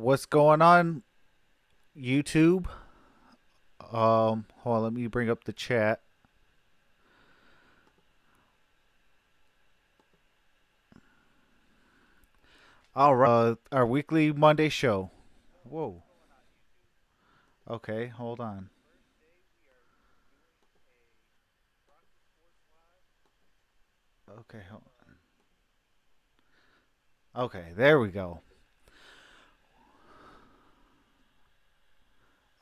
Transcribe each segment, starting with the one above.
What's going on, YouTube? Hold on, let me bring up the chat. All right, our weekly Monday show. Whoa. Okay, hold on. Okay, okay, there we go.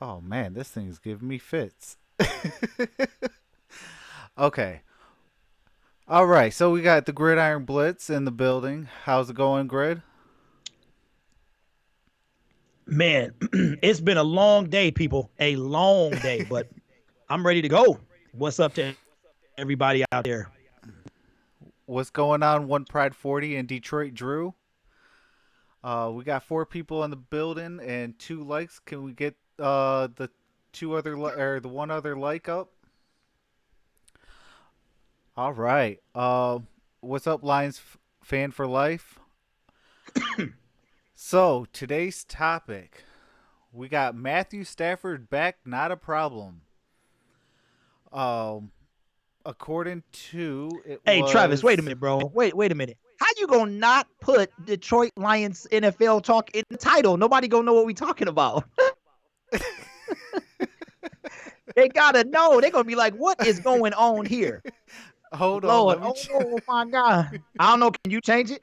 Oh man, this thing's giving me fits. Okay. All right, so we got the Gridiron Blitz in the building. How's it going, Grid? Man, it's been a long day, people. A long day, but I'm ready to go. What's up to everybody out there? What's going on, One Pride 40 in Detroit, Drew? We got four people in the building and two likes. Can we get the two other or the one other like up? All right. What's up, Lions fan for life? So today's topic, we got Matthew Stafford back. Not a problem. Um, according to it Hey, Travis, wait a was minute, bro. Wait a minute. How you gonna not put Detroit Lions NFL talk in the title? Nobody gonna know what we talking about. They gotta know. They're gonna be like, what is going on here? hold on. Lord, Let me. oh my God. I don't know. Can you change it?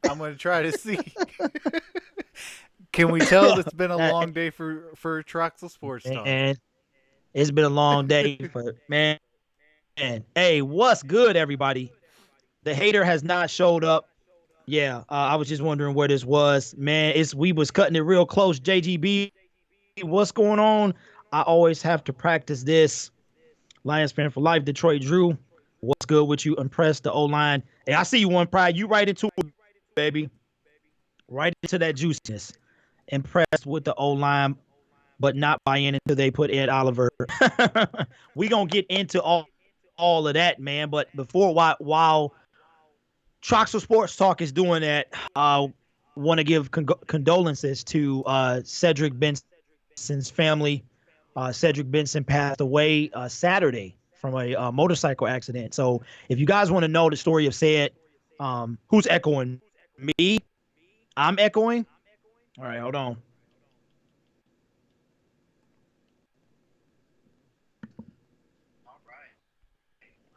I'm gonna try to see. Can we tell it's been a long day for Troxel Sports Talk? And it's been a long day for man. Hey, what's good, everybody? The hater has not showed up. Yeah, I was just wondering where this was. Man, we was cutting it real close. JGB, what's going on? I always have to practice this. Lions fan for life. Detroit Drew, what's good with you? Impressed the O line. Hey, I see you, One Pride. You right into it, baby. Right into that juiciness. Impressed with the O line, but not buying until they put Ed Oliver. We gonna get into all of that, man. But before while Troxel Sports Talk is doing that, I want to give condolences to Cedric Benson's family. Cedric Benson passed away Saturday from a motorcycle accident. So if you guys want to know the story of Ced, who's echoing? Me? I'm echoing? All right, hold on.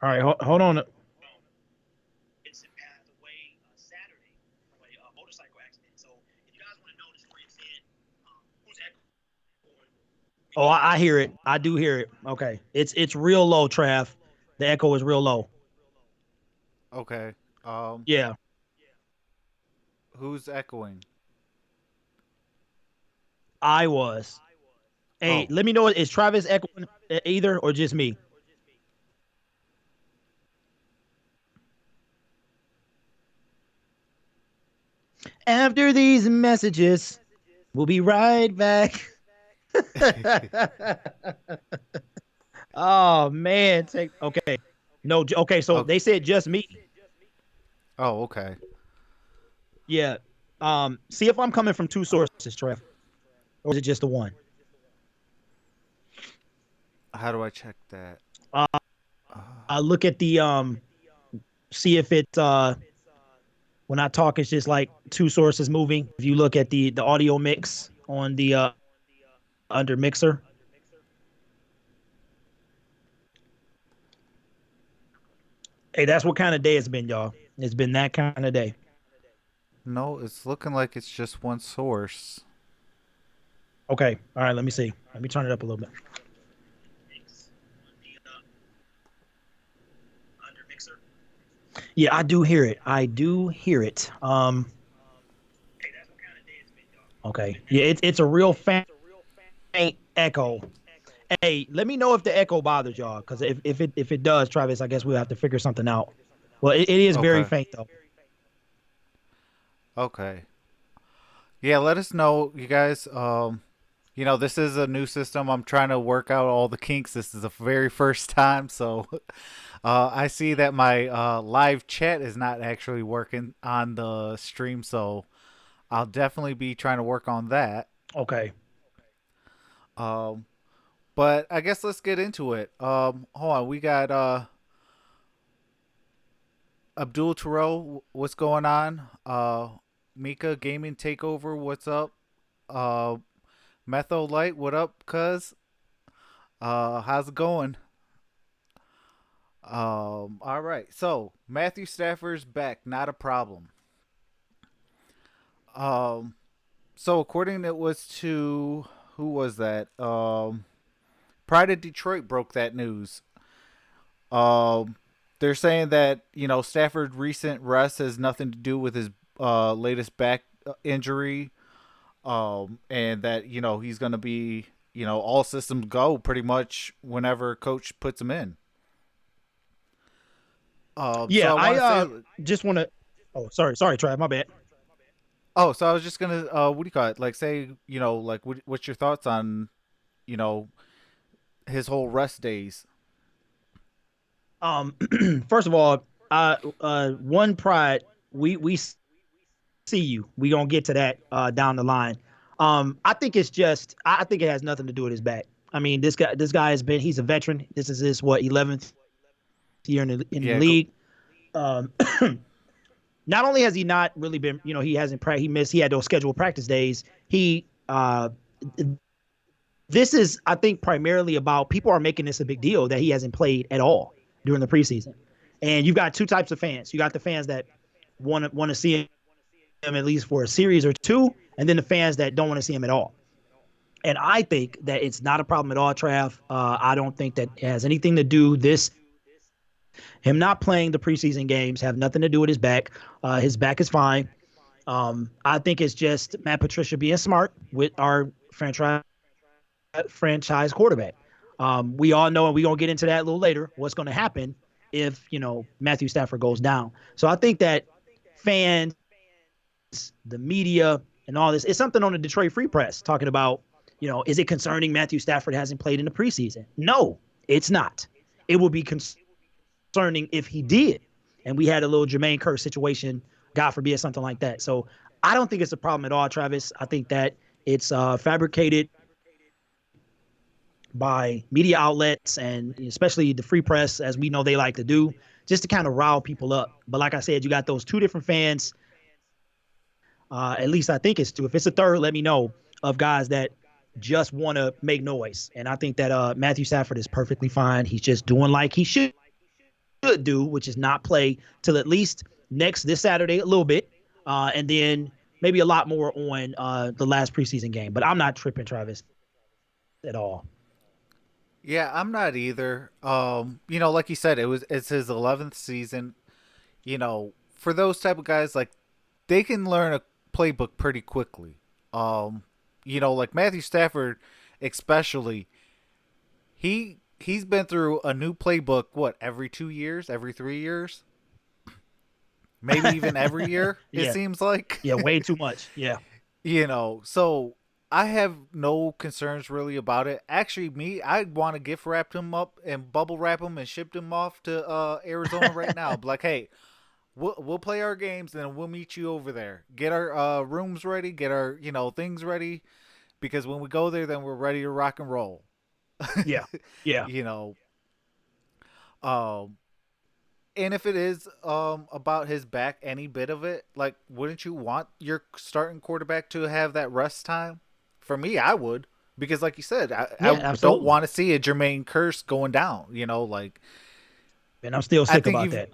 All right, hold on. Benson passed away Saturday from a motorcycle accident. So if you guys want to know the story of Ced, who's echoing? Oh, I hear it. I do hear it. Okay, it's real low, Trav. The echo is real low. Okay. Um, Yeah, who's echoing? I was. Hey, Oh, let me know. Is Travis echoing either or just me? After these messages, we'll be right back. Oh man, take okay. No, okay. So okay. they said just me. Oh, okay. Yeah. See if I'm coming from two sources, Trev, or is it just the one? How do I check that? Uh, Uh, I look at the see if it when I talk, it's just like two sources moving. If you look at the audio mix on the under mixer, hey, that's what kind of day it's been, y'all. It's been that kind of day. no, it's looking like it's just one source. Okay, all right. Let me see. Let me turn it up a little bit. Yeah, I do hear it. I do hear it. Okay. Yeah, it's a real faint echo. Hey, let me know if the echo bothers y'all, because if it does, Travis, I guess we'll have to figure something out. Well, it is very Okay. faint though. Okay. Yeah, let us know, you guys. This is a new system. I'm trying to work out all the kinks. This is the very first time, so I see that my live chat is not actually working on the stream. So I'll definitely be trying to work on that. Okay. Um, but I guess let's get into it. Hold on, we got Abdul Terrell. What's going on? Mika Gaming Takeover. What's up? Uh, Metho Light. What up, cuz? How's it going? All right. So Matthew Stafford's back. Not a problem. Um, so according it was to who was that? Pride of Detroit broke that news. Um, they're saying that Stafford's recent rest has nothing to do with his latest back injury, and that he's going to be all systems go pretty much whenever coach puts him in. So Yeah, I I want to say, just want to. Oh, sorry, Trav, my bad. oh, so I was just gonna, what do you call it? Like, say, like, what's your thoughts on, you know, his whole rest days? Um, First of all, one pride, we see you. We gonna get to that down the line. I think it's just, I think it has nothing to do with his back. I mean, this guy has been, he's a veteran. This is his what 11th year in the Yeah, league. Um, Not only has he not really been, he hasn't he missed, he had those scheduled practice days. He This is, I think, primarily about, people are making this a big deal that he hasn't played at all during the preseason. And you've got two types of fans. You got the fans that want to see him at least for a series or two, and then the fans that don't want to see him at all. And I think that it's not a problem at all, Trav. I don't think that it has anything to do, this him not playing the preseason games have nothing to do with his back. His back is fine. I think it's just Matt Patricia being smart with our franchise quarterback. We all know, and we're gonna get into that a little later, what's gonna happen if Matthew Stafford goes down. So I think that fans, the media, and all this, it's something on the Detroit Free Press talking about, is it concerning Matthew Stafford hasn't played in the preseason? No, it's not. It would be concerning if he did, and we had a little Jermaine Curse situation, God forbid, something like that. So I don't think it's a problem at all, Travis. I think that it's fabricated by media outlets, and especially the free press, as we know they like to do, just to kind of rile people up. But like I said, you got those two different fans. At least I think it's two. If it's a third, let me know, of guys that just want to make noise. And I think that Matthew Stafford is perfectly fine. He's just doing like he should do, which is not play till at least this Saturday a little bit, and then maybe a lot more on the last preseason game. But I'm not tripping, Travis, at all. Yeah, I'm not either. Like you said, it's his 11th season. For those type of guys, like they can learn a playbook pretty quickly. Um, like Matthew Stafford, especially, he's been through a new playbook. What, every 2 years, every 3 years, maybe even every year. It Yeah, seems like. yeah, way too much. Yeah, So I have no concerns really about it. Actually, I want to gift wrap him up and bubble wrap him and ship him off to Arizona right now. Be like, hey, we'll play our games and then we'll meet you over there. Get our rooms ready, get our things ready, because when we go there, then we're ready to rock and roll. yeah, yeah. you know, um, and if it is about his back, any bit of it, like, wouldn't you want your starting quarterback to have that rest time? For me, I would, because like you said, Yeah, I don't absolutely. want to see a Jermaine Curse going down. Like, And I'm still I sick think about you've. that.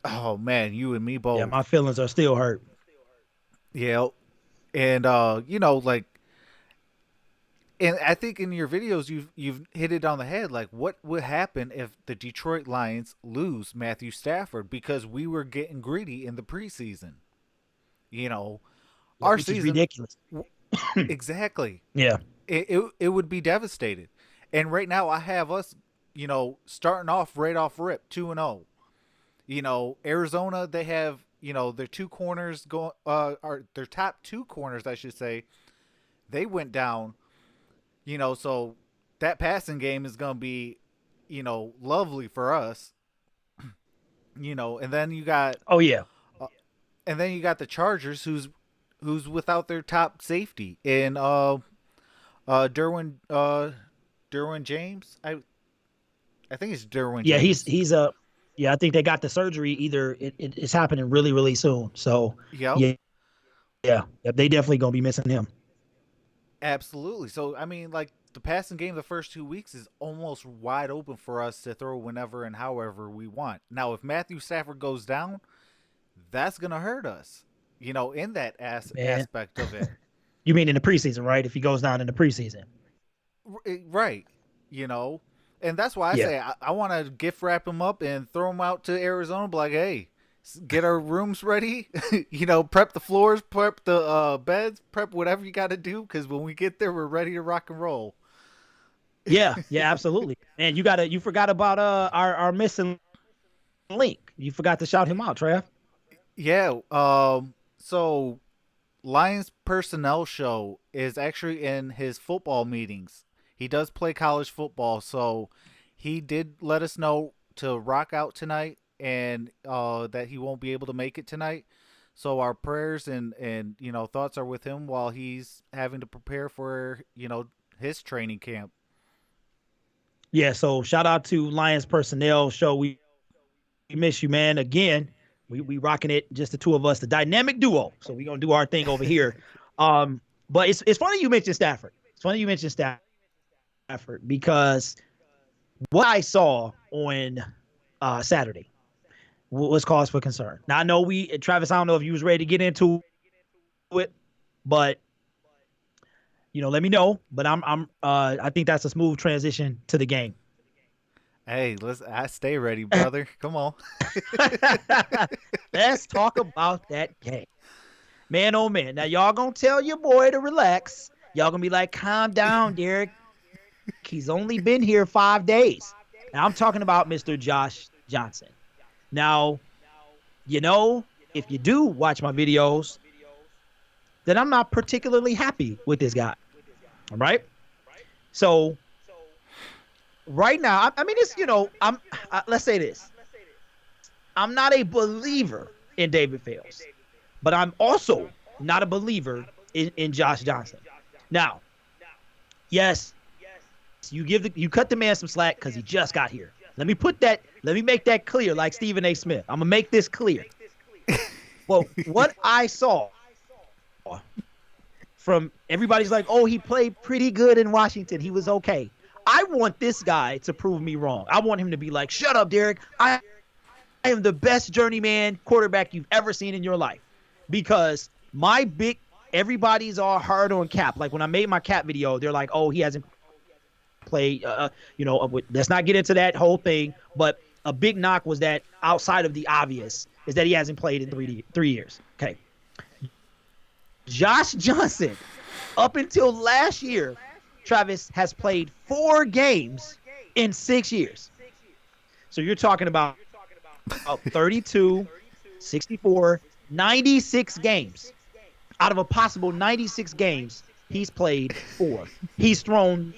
Oh man, you and me Yeah, my both. feelings are still hurt. Yeah, and like, and I think in your videos you've hit it on the head. Like, what would happen if the Detroit Lions lose Matthew Stafford, because we were getting greedy in the preseason? You know, our Which is season, ridiculous. exactly. Yeah. It would be devastated. And right now I have us, starting off right off rip 2-0. Arizona, they have, their two corners going, or their top two corners, I should say, they went down. So that passing game is going to be, lovely for us. And then you got, Oh yeah. uh, and then you got the Chargers, who's without their top safety in Derwin Derwin James. I think it's Derwin Yeah, James. he's a yeah. I think they got the surgery. Either it's happening really soon. So Yep. yeah, yeah, they definitely gonna be missing him. Absolutely. So I mean, like the passing game the first 2 weeks is almost wide open for us to throw whenever and however we want. Now, if Matthew Stafford goes down, that's gonna hurt us. In that Man, aspect of it. you mean in the preseason, right? If he goes down in the preseason, Right. You know, and that's why I yeah, say I want to gift wrap him up and throw him out to Arizona. Be like, hey, get our rooms ready. Prep the floors, prep the beds, prep whatever you got to do. Because when we get there, we're ready to rock and roll. yeah, absolutely. Man, you forgot about our missing link. You forgot to shout him out, Trav. Yeah. So Lions personnel show is actually in his football meetings. He does play college football, so he did let us know to rock out tonight and that he won't be able to make it tonight. So our prayers and thoughts are with him while he's having to prepare for his training camp. Yeah, so shout out to Lions personnel show. We miss you, man. Again, we rocking it, just the two of us, the dynamic duo. So we gonna do our thing over here. But it's funny you mentioned Stafford. It's funny you mentioned Stafford because what I saw on Saturday was cause for concern. Now I know Travis. I don't know if you was ready to get into it, but let me know. But I think that's a smooth transition to the game. Hey, I stay ready, brother. Come on. Let's talk about that game. Man, oh man. Now y'all gonna tell your boy to relax. Y'all gonna be like, calm down, Derek. He's only been here 5 days. And I'm talking about Mr. Josh Johnson. Now, you know, if you do watch my videos, then I'm not particularly happy with this guy. All right. So right now, I mean, let's say this. I'm not a believer in David Fales, but I'm also not a believer in Josh Johnson. Now, yes, you cut the man some slack because he just got here. Let me make that clear, like Stephen A. Smith. I'm gonna make this clear. But what I saw from everybody's like, oh, he played pretty good in Washington. He was okay. I want this guy to prove me wrong. I want him to be like, shut up, Derek. I am the best journeyman quarterback you've ever seen in your life. Because everybody's all hard on Cap. Like when I made my Cap video, they're like, oh, he hasn't played, let's not get into that whole thing. But a big knock was that outside of the obvious is that he hasn't played in 3 years. Okay. Josh Johnson, up until last year, Travis has played 4 games in 6 years. So you're talking about 32, 64, 96 games. Out of a possible 96 games, he's played 4. He's thrown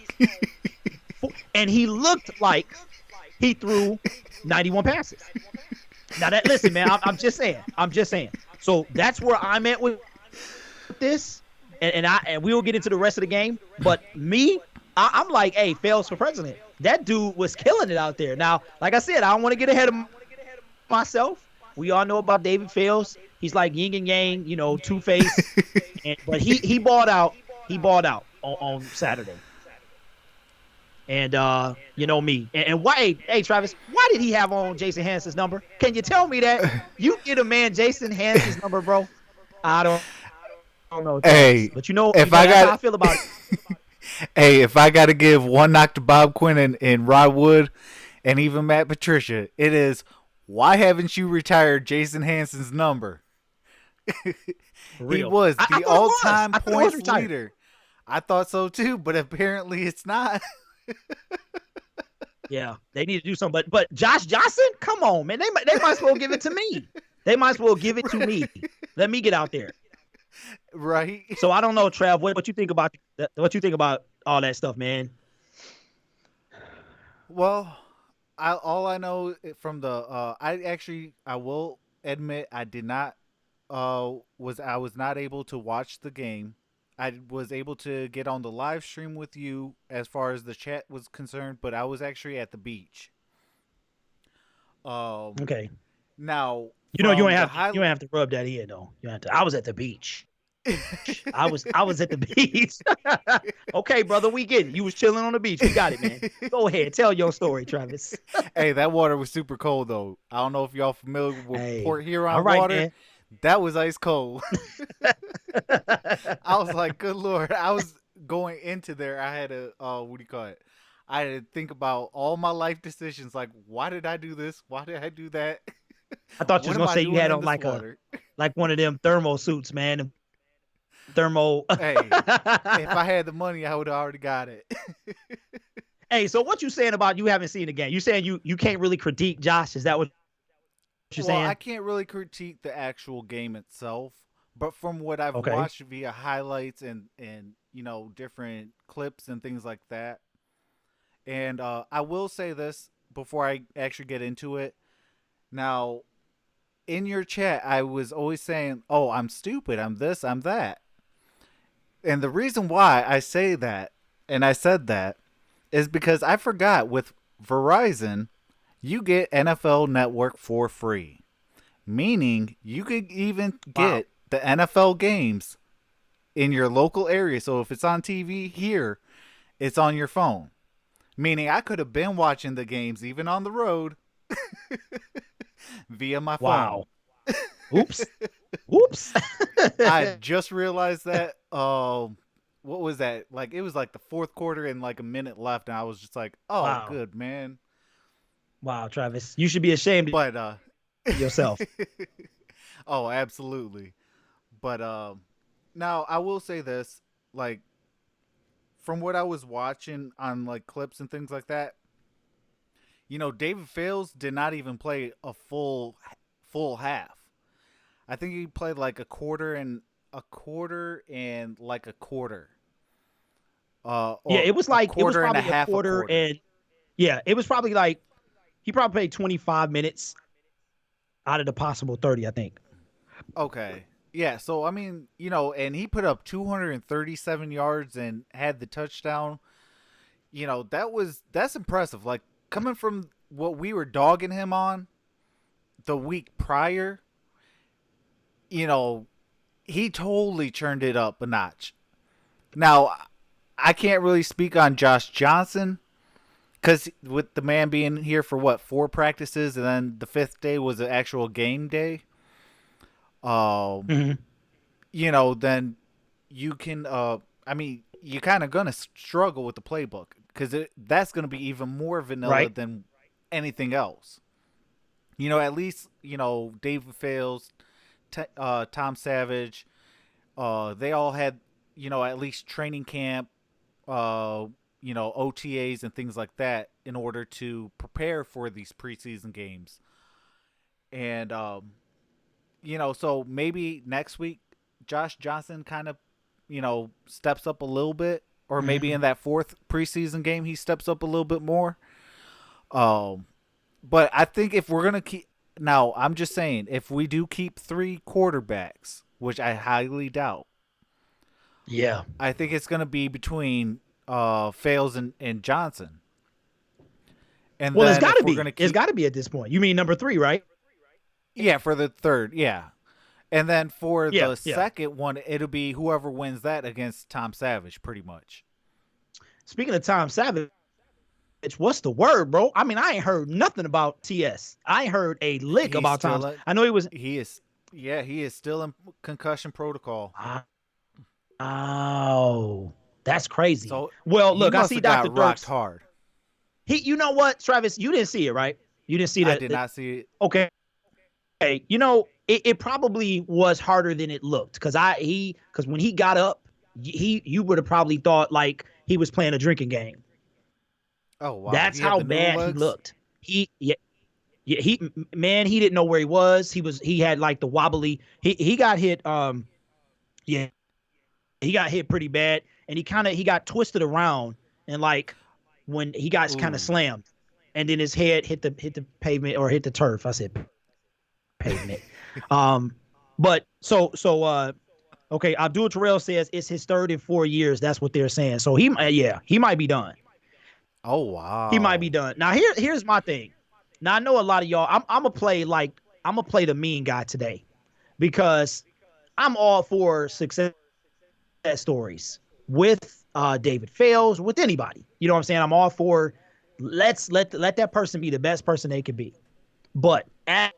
4, and he looked like he threw 91 passes. Now listen, man, I'm just saying. So that's where I'm at with this, and we will get into the rest of the game. But I'm like, hey, Fails for president. That dude was killing it out there. Now, like I said, I don't want to get ahead of myself. We all know about David Fails. He's like yin and yang, Two Face. But he balled out. He balled out on Saturday. And me. And why? Hey, Travis, why did he have on Jason Hanson's number? Can you tell me that? You get a man Jason Hanson's number, bro. I don't know, Travis. Hey, But you know if I that's how got I feel about it. hey, if I got to give one knock to Bob Quinn and Rod Wood and even Matt Patricia, it is why haven't you retired Jason Hanson's number? For He real. was I the thought it was. all-time I thought it was points retired. leader. I thought so too, but apparently it's not. Yeah, they need to do something. But Josh Johnson, come on, man. They might as well give it to me. They might as well give it to me. Let me get out there. Right. So I don't know, Trav. What you think about all that stuff, man? Well, all I know from the I will admit I did not was I was not able to watch the game. I was able to get on the live stream with you as far as the chat was concerned, but I was actually at the beach. Um, Okay. Now You know, from the you don't have to rub that in though. You don't have to. I was at the beach. I was at the beach. Okay, brother, we get it. You was chilling on the beach. We got it, man. Go ahead, tell your story, Travis. Hey, that water was super cold though. I don't know if y'all familiar with Hey, Port all Huron right, water. man. That was ice cold. I was like, good lord. I was going into there. I had to what do you call it? I had to think about all my life decisions. Like, why did I do this? Why did I do that? I thought you What was am gonna I say you doing had in on this water? like one of them thermo suits, man. Thermo. Hey, if I had the money, I would have already got it. Hey, so what you saying about you haven't seen the game? You saying you can't really critique Josh? Is that what you're Well, I saying? can't really critique the actual game itself, but from what I've Okay. watched via highlights and different clips and things like that. And I will say this before I actually get into it. Now, in your chat, I was always saying, "Oh, I'm stupid. I'm this. I'm that." And the reason why I say that and I said that is because I forgot with Verizon, you get NFL Network for free, meaning you could even Wow. get the NFL games in your local area. So if it's on TV here, it's on your phone. Meaning I could have been watching the games even on the road via my phone. Wow. Oops. Oops. I just realized that. What was that? Like it was like the fourth quarter and like a minute left, and I was just like, "Oh, Wow. good man." Wow, Travis. You should be ashamed of But yourself. oh, absolutely. But now I will say this: like from what I was watching on like clips and things like that, David Fales did not even play a full half. I think he played like a quarter and like a quarter. Yeah, Or a it was quarter and a probably a half a quarter quarter. and yeah, it was probably like he probably played 25 minutes out of the possible 30, I think. Okay. Yeah, so I mean, and he put up 237 yards and had the touchdown. That's impressive. Like coming from what we were dogging him on the week prior, you know, he totally turned it up a notch. Now, I can't really speak on Josh Johnson because with the man being here for what 4 practices and then the fifth day was an actual game day. Um, Mm-hmm. then you can. I mean, you're kind of gonna struggle with the playbook because that's gonna be even more vanilla Right. than anything else. At least David Fales, Tom Savage, they all had at least training camp, uh, OTAs and things like that in order to prepare for these preseason games. And so maybe next week Josh Johnson kind of, steps up a little bit, or maybe Mm-hmm. in that fourth preseason game he steps up a little bit more. Um, but I think if we're gonna keep, now I'm just saying, if we do keep 3 quarterbacks, which I highly doubt, Yeah. I think it's gonna be between Fales and Johnson. And Well, it's then got if to we're be. gonna It's keep, got to be at this point. You mean number 3, right? yeah, for the third, yeah. And then for Yeah. the Yeah. second one, it'll be whoever wins that against Tom Savage, pretty much. Speaking of Tom Savage, what's the word, bro? I mean, I ain't heard nothing about TS. I ain't heard a lick He's about Tom. still in, I know he was. he is, yeah, he is still in concussion protocol. Oh, that's crazy. So Well, he look, I must see have Dr. got rocked Dirks. hard. You know what, Travis? You didn't see it, right? You didn't see I that. did not see it. Okay. It probably was harder than it looked because when he got up, you would have probably thought like he was playing a drinking game. Oh wow, That's he had how the noodle bad he legs. looked. Yeah, yeah, he didn't know where he was. He had like the wobbly. He got hit. Yeah, he got hit pretty bad, and he got twisted around, and like when he got kind of Ooh, slammed, and then his head hit the pavement or hit the turf. I said pavement. Um, But okay, Abdul Terrell says it's his third in 4 years. That's what they're saying. So he might be done. Oh He might be wow. done. Now here's my thing. Now I know a lot of y'all. I'm gonna play like I'm gonna play the mean guy today because I'm all for success stories with David Fales, with anybody. You know what I'm saying? I'm all for let that person be the best person they could be. But as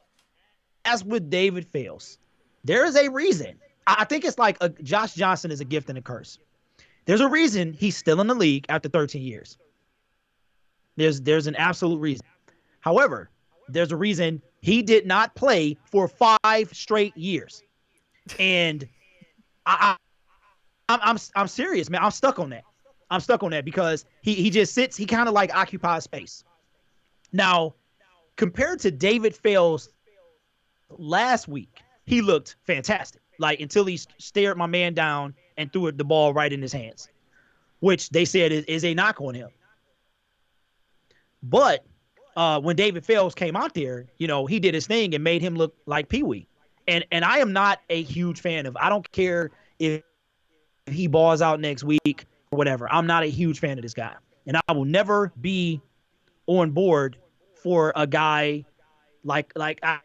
with David Fales, there is a reason. I think it's like Josh Johnson is a gift and a curse. There's a reason he's still in the league after 13 years. There's an absolute reason. However, there's a reason he did not play for 5 straight years. And I, I'm serious, man. I'm stuck on that. I'm stuck on that because he just sits. He kind of like occupies space. Now, compared to David Fales last week, he looked fantastic. Like until he stared my man down and threw the ball right in his hands, which they said is a knock on him. But when David Fales came out there, he did his thing and made him look like Pee Wee. And I am not a huge fan of. I don't care if he balls out next week or whatever. I'm not a huge fan of this guy, and I will never be on board for a guy I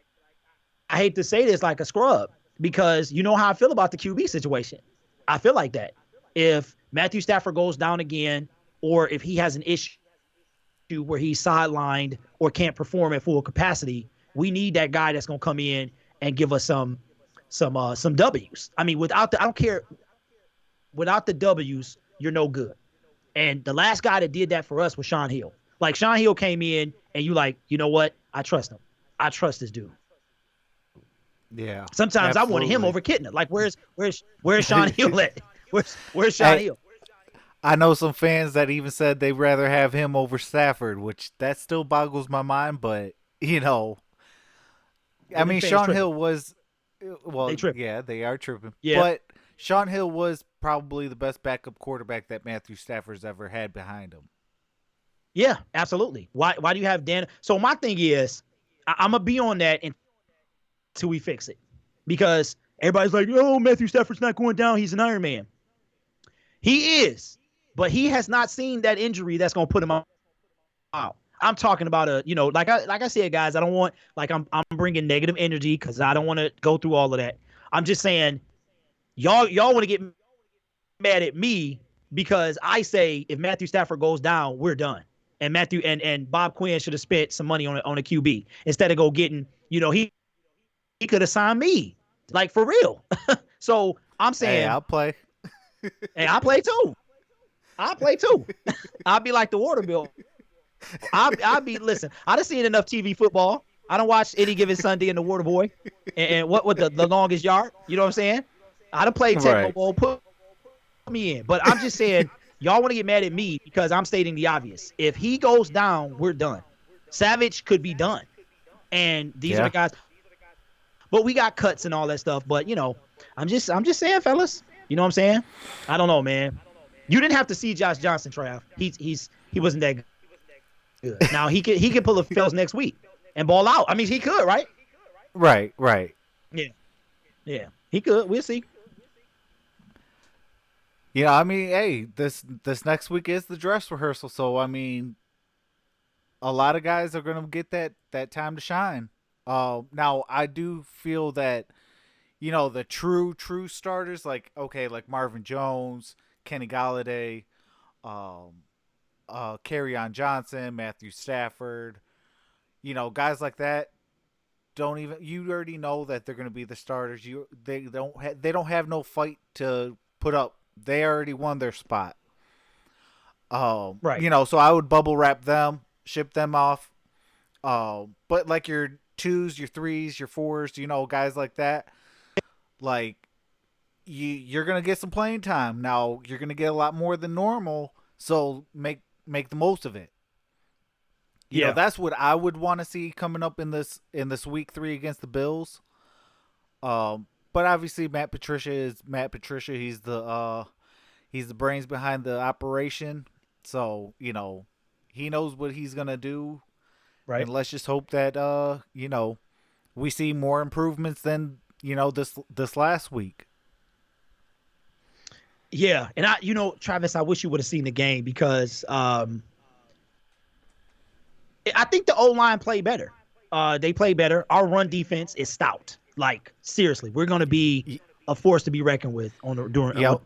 hate to say this, like a scrub, because you know how I feel about the QB situation. I feel like that if Matthew Stafford goes down again, or if he has an issue where he's sidelined or can't perform at full capacity, we need that guy that's going to come in and give us some W's. I mean, I don't care, without the W's, you're no good. And the last guy that did that for us was Sean Hill. Like Sean Hill came in and you know what? I trust him. I trust this dude. Yeah, Sometimes I wanted him absolutely. over Kitna. Like where's Sean Hill at? Where's Sean Hey, Hill? I know some fans that even said they'd rather have him over Stafford, which that still boggles my mind. But I Yeah, them mean, fans Sean tripping. Hill was, They well, tripping. yeah, they are tripping, Yeah. but Sean Hill was probably the best backup quarterback that Matthew Stafford's ever had behind him. Yeah, absolutely. Why do you have Dan? So my thing is, I'm gonna be on that until we fix it. Because everybody's like, oh, Matthew Stafford's not going down. He's an Iron Man. He is, but he has not seen that injury that's gonna put him out. I'm talking about like I said, guys. I don't want like I'm bringing negative energy because I don't want to go through all of that. I'm just saying, y'all want to get mad at me because I say if Matthew Stafford goes down, we're done. And and Bob Quinn should have spent some money on a QB instead of go getting, he could have signed me. Like for real. So I'm Hey, saying, I'll play. hey, I play too. I play too. I'll be like the water bill. I'll be listen. I done seen enough TV football. I don't watch any given Sunday in the Water Boy and what with the longest yard. You know what I'm saying? I done played Tecmo Right. Bowl. Put me in. But I'm just saying, y'all want to get mad at me because I'm stating the obvious. If he goes down, we're done. Savage could be done. And these are the Yeah. guys. But we got cuts and all that stuff. But I'm just saying, fellas. You know what I'm saying? I don't know, man. You didn't have to see Josh Johnson, Trav. He wasn't that good. Now he could pull a fails next week and ball out. I mean, he could, right? Right. Right. Yeah, yeah, he could. We'll see. Yeah. I mean, hey, this next week is the dress rehearsal, so I mean, a lot of guys are gonna get that time to shine. Now I do feel that the true starters like like Marvin Jones, Kenny Galladay, um, on Johnson, Matthew Stafford, guys like that don't even you already know that they're going to be the starters. They don't have no fight to put up. They already won their spot. Right. So I would bubble wrap them, ship them off. But like your twos, your threes, your fours, guys like that, like you're gonna get some playing time. Now you're gonna get a lot more than normal, so make the most of it. Yeah. That's what I would want to see coming up in this week 3 against the Bills. But obviously Matt Patricia is Matt Patricia. He's the brains behind the operation, so he knows what he's gonna do, Right. and let's just hope that we see more improvements than this last week. Yeah, and Travis, I wish you would have seen the game because I think the O line played better. They play better. Our run defense is stout. Like seriously, we're going to be Y- a force to be reckoned with on the during Yep,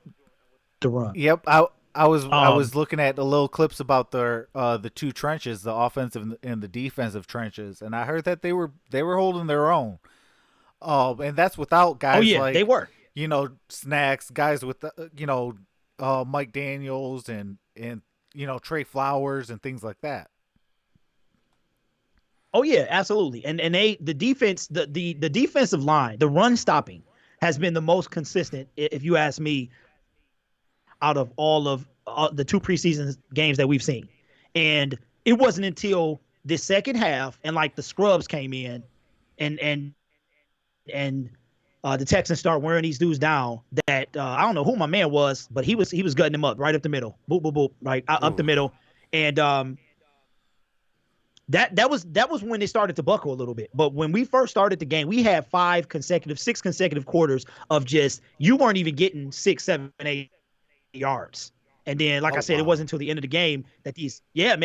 the run. yep. I was Um, looking at the little clips about the two trenches, the offensive and the defensive trenches, and I heard that they were holding their own. And that's without oh guys yeah, they like, were. Snacks, guys with Mike Daniels and Trey Flowers and things like that. Oh yeah, absolutely. And the defense, the defensive line, the run stopping has been the most consistent, if you ask me, out of all of the two preseason games that we've seen. And it wasn't until the second half and like the scrubs came in and and the Texans start wearing these dudes down that I don't know who my man was, but he was gutting them up right up the middle, boop boop boop, right up Ooh. the middle, and that was when they started to buckle a little bit. But when we first started the game, we had six consecutive quarters of just you weren't even getting 6, 7, 8 yards. And then, like I Oh said, it wow. wasn't until the end of the game that man,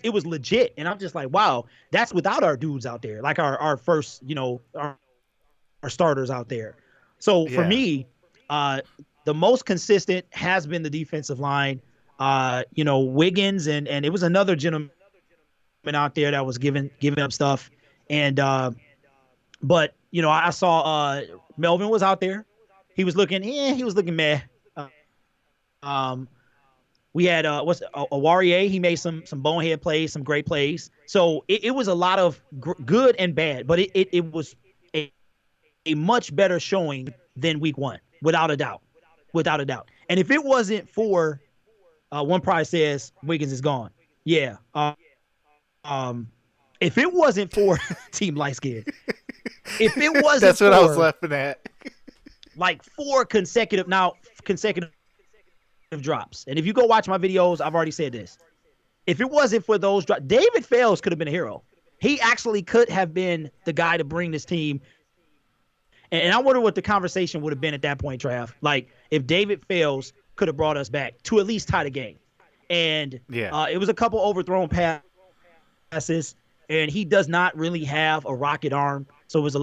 it was legit. And I'm just like, wow, that's without our dudes out there, like our first, our starters out there. So for Yeah. me, uh, the most consistent has been the defensive line. Wiggins and it was another gentleman out there that was giving up stuff. And but I saw Melvin was out there. He was looking meh. Um, we had what's a Warrior. He made some bonehead plays, some great plays. So it was a lot of good and bad, but it was a much better showing than week one, without a doubt. And if it wasn't for one prize says Wiggins is gone, yeah. Um, if it wasn't for Team Light Skin, if it wasn't That's what I was for laughing at. like four consecutive drops, and if you go watch my videos, I've already said this. If it wasn't for those drops, David Fales could have been a hero. He actually could have been the guy to bring this team. And I wonder what the conversation would have been at that point, Trav. Like if David Fales could have brought us back to at least tie the game. And Yeah. it was a couple overthrown passes, and he does not really have a rocket arm. So it was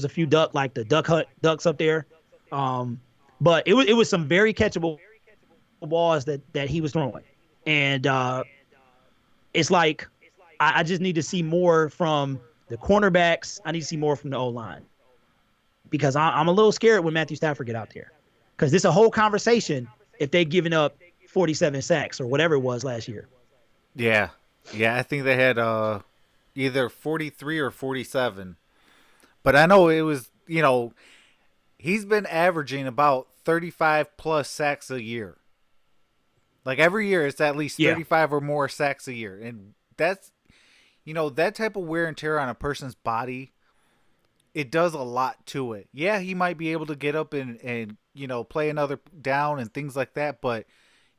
a few like the duck hunt ducks up there. But it was some very catchable balls that he was throwing. And it's like I just need to see more from the cornerbacks. I need to see more from the O line because I'm a little scared when Matthew Stafford get out there because this is a whole conversation if they've given up 47 sacks or whatever it was last year. Yeah. Yeah, I think they had either 43 or 47. But I know it was, he's been averaging about 35 plus sacks a year. Like every year it's at least Yeah, 35 or more sacks a year. And that's that type of wear and tear on a person's body, it does a lot to it. Yeah, he might be able to get up and play another down and things like that, but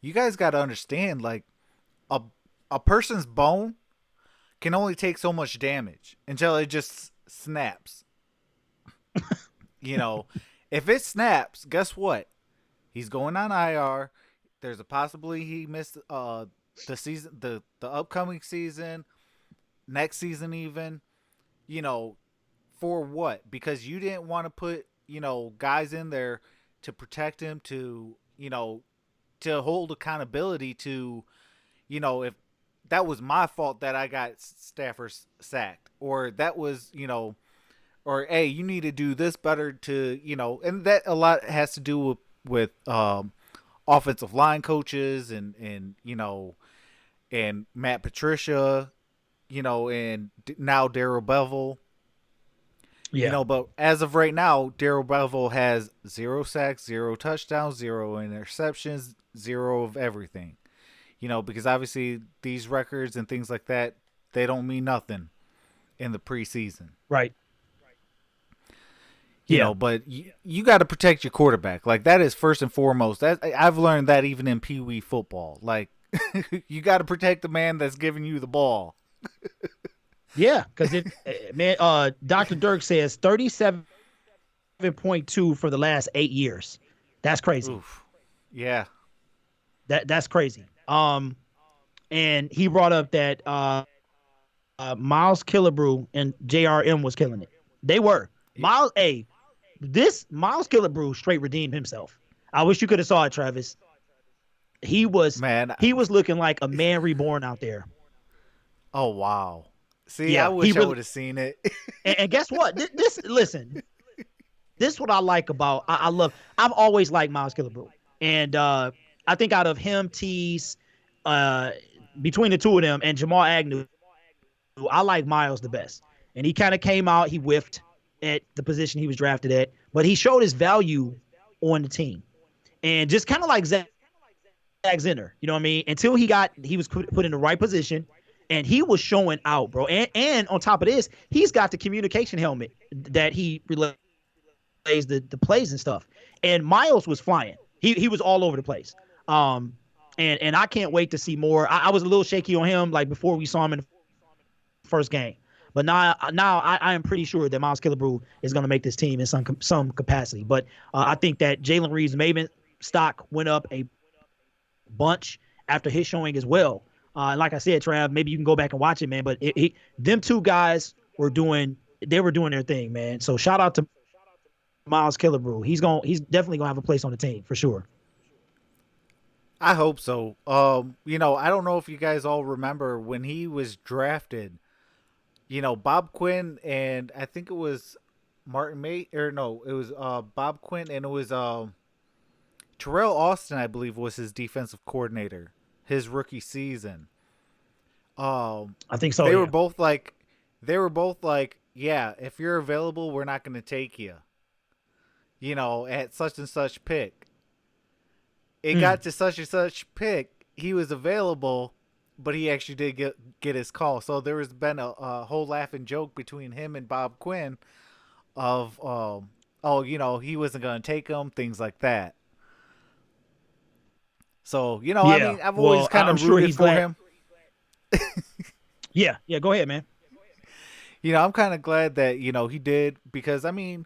you guys got to understand, like, a a person's bone can only take so much damage until it just snaps. You know, if it snaps, guess what? He's going on IR. There's a possibility he missed the season, the upcoming season, next season even. You know, for what? Because you didn't want to put guys in there to protect him, to hold accountability to if that was my fault that I got Stafford sacked, or that was or hey, you need to do this better to and that a lot has to do with offensive line coaches and Matt Patricia, and now Darrell Bevel. yeah, But as of right now, Darrell Bevel has 0 sacks, 0 touchdowns, 0 interceptions, zero of everything. Because obviously these records and things like that, they don't mean nothing in the preseason. right. Yeah, But you got to protect your quarterback. Like that is first and foremost. I've learned that even in Pee Wee football. Like you got to protect the man that's giving you the ball. yeah. Because it, man, Dr. Dirk says 37 7.2 for the last 8 years. That's crazy. Oof. Yeah. That's crazy. And he brought up that Miles Killebrew and JRM was killing it. They were. Y- Miles, hey, this Miles Killebrew straight redeemed himself. I wish you could have saw it, Travis. He was Man. he was looking like a man reborn out there. Oh wow. See, I Yeah, he wish I really. would have seen it. And guess what? This listen, this is what I like about. I love. I've always liked Miles Killebrew, and I think out of him, Tease, uh, between the two of them, and Jamal Agnew, I like Miles the best. And he kind of came out. He whiffed at the position he was drafted at, but he showed his value on the team, and just kind of like Zach Zinner, you know what I mean? Until he was put in the right position, and he was showing out, bro. And on top of this, he's got the communication helmet that he relays the plays and stuff. And Miles was flying. He was all over the place. Um, and I can't wait to see more. I was a little shaky on him like before we saw him in the first game. But now I am pretty sure that Miles Killebrew is going to make this team in some capacity. But I think that Jalen Reeves Maven stock went up a bunch after his showing as well. And like I said, Trav, maybe you can go back and watch it, man. But them two guys were doing their thing, man. So shout out to Miles Killebrew. He's definitely gonna have a place on the team for sure. I hope so. I don't know if you guys all remember when he was drafted. Bob Quinn and I think it was Martin May or no, it was Bob Quinn and it was Terrell Austin, I believe, was his defensive coordinator his rookie season. Um, I think so. they were Yeah. both like, they were both like, yeah, if you're available, we're not going to take you. At such and such pick. It Mm. got to such and such pick. He was available, but he actually did get his call. So there has been a whole laughing joke between him and Bob Quinn of, oh, he wasn't going to take him, things like that. So, I Yeah. mean, I've always Well, kind I'm of sure rooted he's for glad. him. Yeah. Yeah. Go ahead, man. I'm kind of glad that, he did because, I mean,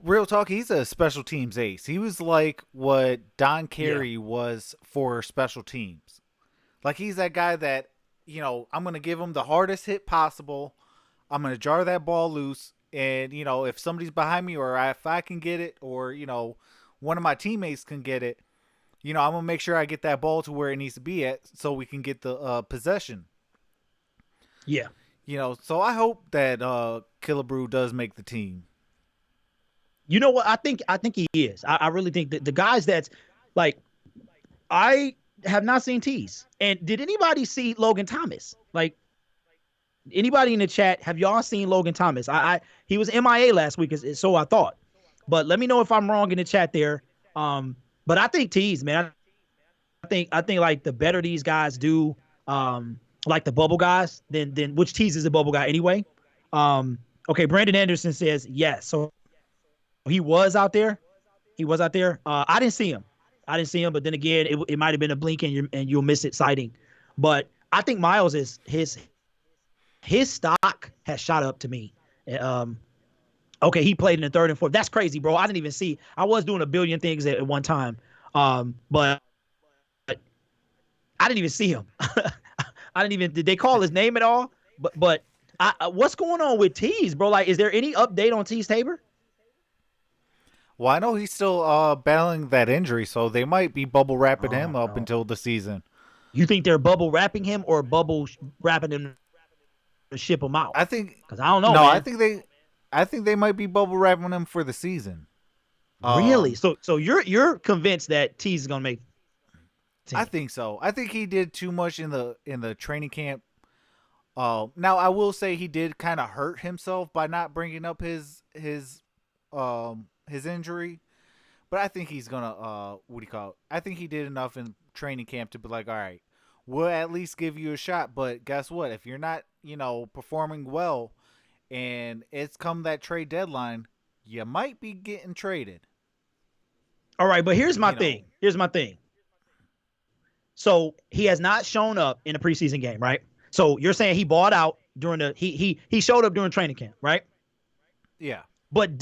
real talk, he's a special teams ace. He was like what Don Yeah. Carey was for special teams. Like, he's that guy that, I'm going to give him the hardest hit possible. I'm going to jar that ball loose. And, if somebody's behind me or if I can get it or, one of my teammates can get it, I'm going to make sure I get that ball to where it needs to be at so we can get the possession. Yeah. So I hope that Killebrew does make the team. You know what? I think he is. I really think that the guys that's like I have not seen Tease. And did anybody see Logan Thomas? Like anybody in the chat, have y'all seen Logan Thomas? He was MIA last week, so I thought. But let me know if I'm wrong in the chat there. But I think Tease, man. I think like the better these guys do, like the bubble guys, then which Tease is a bubble guy anyway. Um, okay, Brandon Anderson says yes. So he was out there. He was out there. I didn't see him. But then again, it might have been a blink and you'll miss it sighting. But I think Miles is his stock has shot up to me. Um, okay, he played in the third and fourth. That's crazy, bro. I didn't even see. I was doing a billion things at one time, but I didn't even see him. I didn't even. Did they call his name at all? But what's going on with Tease, bro? Like, is there any update on Tease Tabor? Well, I know he's still battling that injury, so they might be bubble wrapping Oh him up no. until the season. You think they're bubble wrapping him or bubble wrapping him to ship him out? I think Because I don't know, no, man. I think they might be bubble wrapping him for the season. Really? Um, So you're convinced that Tease is gonna make the I team? think so. I think he did too much in the training camp. Now I will say he did kind of hurt himself by not bringing up his injury, but I think he's gonna what do you call it? I think he did enough in training camp to be like, all right, we'll at least give you a shot. But guess what? If you're not performing well, and it's come that trade deadline, you might be getting traded. All right, but here's my You know, thing. Here's my thing. So he has not shown up in a preseason game, right? So you're saying he bought out during the he showed up during training camp, right? yeah. But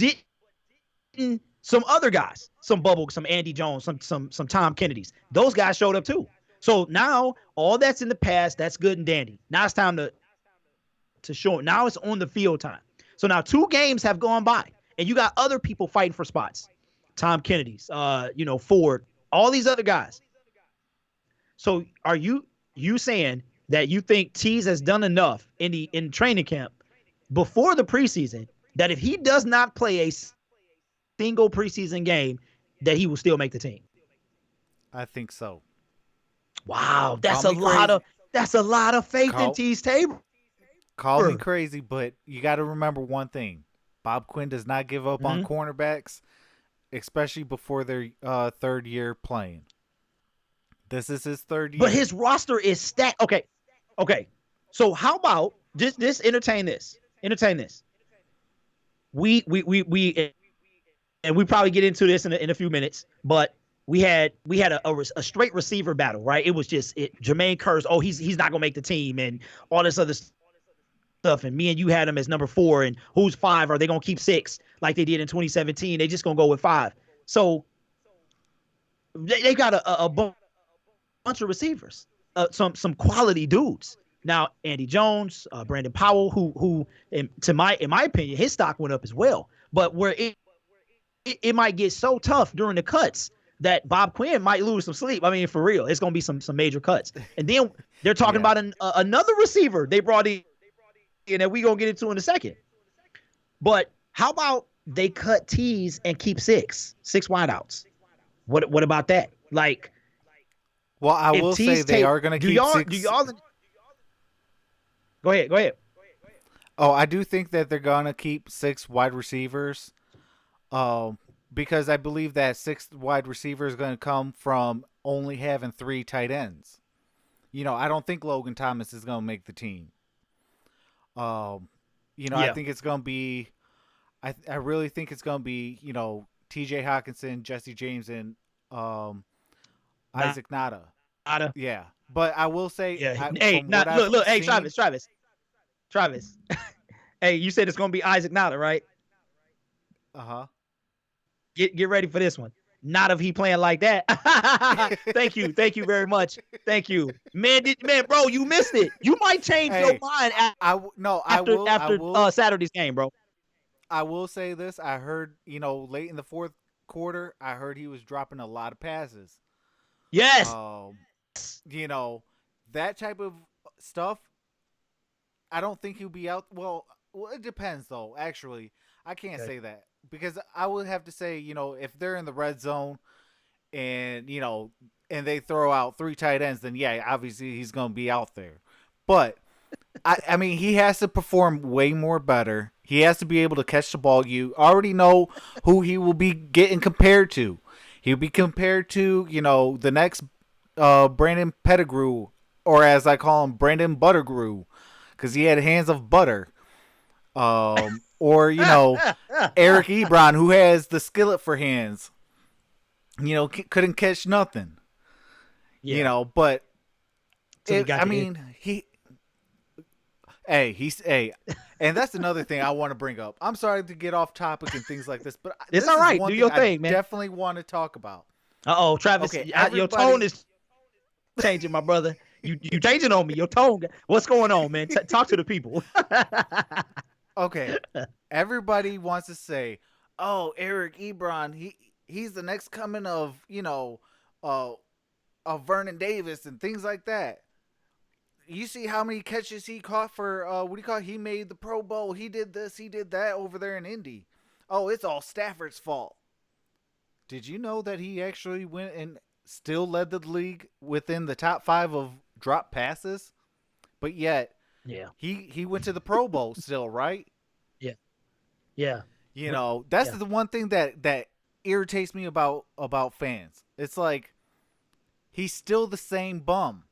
some other guys, some Bubble, some Andy Jones, some Tom Kennedys. Those guys showed up too. So now all that's in the past. That's good and dandy. Now it's time to show. Now it's on the field time. So now 2 games have gone by, and you got other people fighting for spots. Tom Kennedy's, Ford, all these other guys. So are you saying that you think Tease has done enough in training camp before the preseason that if he does not play a single preseason game, that he will still make the team? I think so. Wow, Call me crazy. that's a lot of faith in Call Tease Tabor. call me crazy, but you got to remember one thing: Bob Quinn does not give up on Mm-hmm. cornerbacks, especially before their third year playing. This is his third But year. his roster is stacked. Okay. So how about just entertain this? Entertain this. We and we probably get into this in a few minutes, but we had a straight receiver battle, right? It was just Jermaine Curse. Oh, he's not gonna make the team, and all this other stuff. And me and you had him as number 4, and who's 5? Are they gonna keep 6 like they did in 2017? They just gonna go with 5. So they got a bunch of receivers, some quality dudes. Now Andy Jones, Brandon Powell, who in my opinion, his stock went up as well. But where it might get so tough during the cuts that Bob Quinn might lose some sleep. I mean, for real, it's gonna be some major cuts. And then they're talking Yeah. about another receiver they brought in that we gonna get into in a second. But how about they cut T's and keep six wideouts? What about that? Like, Well, I if will say T's they take, are going to do keep y'all six. do y'all? Go ahead. Oh, I do think that they're going to keep 6 wide receivers. Um, because I believe that 6th wide receiver is going to come from only having 3 tight ends. I don't think Logan Thomas is going to make the team. Um, I Yeah, think it's going to be. I really think it's going to be T.J. Hawkinson, Jesse James, and not, Isaac Nada. not a, Yeah, but I will say, yeah. Hey, from what not I've look. Hey, seen, Travis. Hey, you said it's gonna be Isaac Nada, right? uh Get ready for this one. Not if he playing like that. Thank you very much. Thank you, man, bro. You missed it. You might change your hey, mind no, after Saturday's game, bro. I will say this. I heard, late in the fourth quarter, I heard he was dropping a lot of passes. Yes. Um, you know, that type of stuff. I don't think he'll be out. Well, it depends though. Actually, I can't Okay. say that because I would have to say, if they're in the red zone and and they throw out 3 tight ends, then yeah, obviously he's going to be out there. But I mean, he has to perform way more better. He has to be able to catch the ball. You already know who he will be getting compared to. He'll be compared to, the next Brandon Pettigrew, or as I call him, Brandon Buttergrew, because he had hands of butter. Or, Eric Ebron, who has the skillet for hands. Couldn't catch nothing. Yeah. But Till he got I the mean, hey, and that's another thing I want to bring up. I'm sorry to get off topic and things like this, but It's this all is right. one Do thing your I thing, man. definitely want to talk about. Travis, Okay, your tone everybody. is changing, my brother. You changing on me. Your tone. What's going on, man? Talk to the people. Okay, everybody wants to say, "Oh, Eric Ebron, he's the next coming of uh, of Vernon Davis and things like that." You see how many catches he caught for what do you call it? He made the Pro Bowl. He did this. He did that over there in Indy. Oh, it's all Stafford's fault. Did you know that he actually went and still led the league within the top 5 of drop passes? But yet Yeah. he went to the Pro Bowl still, right? Yeah. Yeah. That's Yeah. the one thing that irritates me about fans. It's like he's still the same bum.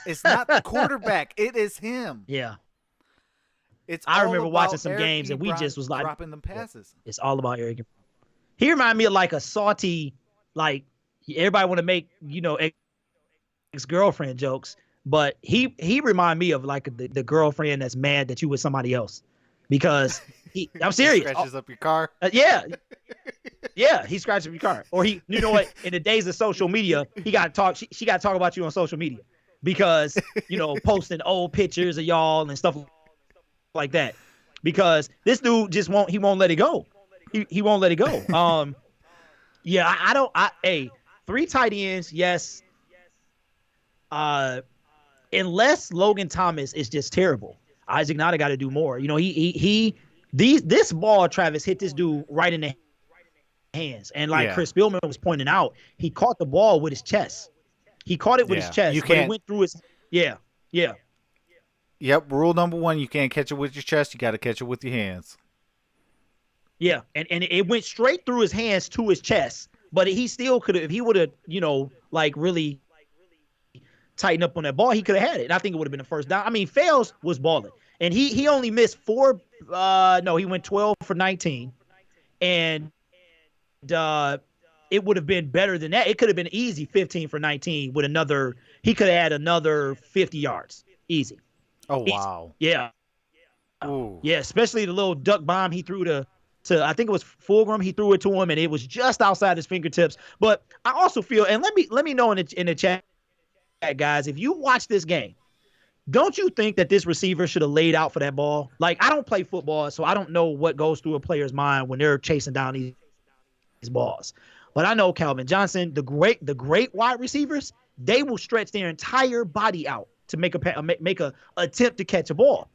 It's not the quarterback. It is him. Yeah. It's I all remember watching about some Eric games and we Ebron just was like, dropping them yeah, passes. it's all about Eric. He reminded me of like a salty, like everybody want to make, ex-girlfriend jokes, but he reminded me of like the girlfriend that's mad that you with somebody else because I'm He serious. scratches up your car. Yeah. Yeah, he scratched your car. Or he, you know what? In the days of social media, he got to talk. She got to talk about you on social media because posting old pictures of y'all and stuff like that. Because this dude just won't. He won't let it go. He won't let it go. Yeah, I don't. Hey, three tight ends. Yes. Uh, unless Logan Thomas is just terrible, Isaac Nada got to do more. This ball, Travis hit this dude right in the hands. And like Yeah, Chris Spielman was pointing out, he caught the ball with his chest. He caught it with his yeah. You chest, but it can't. went through his. Yeah, yeah, Yep. Rule number one: you can't catch it with your chest. You got to catch it with your hands. yeah. And it went straight through his hands to his chest. But he still could have, if he would have, like really tightened up on that ball, he could have had it. And I think it would have been the first down. I mean, Fales was balling. And he only missed four. No, he went 12 for 19. And uh, it would have been better than that. It could have been easy 15 for 19 with another. He could have had another 50 yards. Easy. Oh Easy. wow. Yeah. Ooh. Yeah. Especially the little duck bomb he threw to I think it was Fulgram. He threw it to him and it was just outside his fingertips. But I also feel, and let me know in the chat, guys, if you watch this game, don't you think that this receiver should have laid out for that ball? Like, I don't play football, so I don't know what goes through a player's mind when they're chasing down these balls. But I know Calvin Johnson, the great wide receivers, they will stretch their entire body out to make a attempt to catch a ball.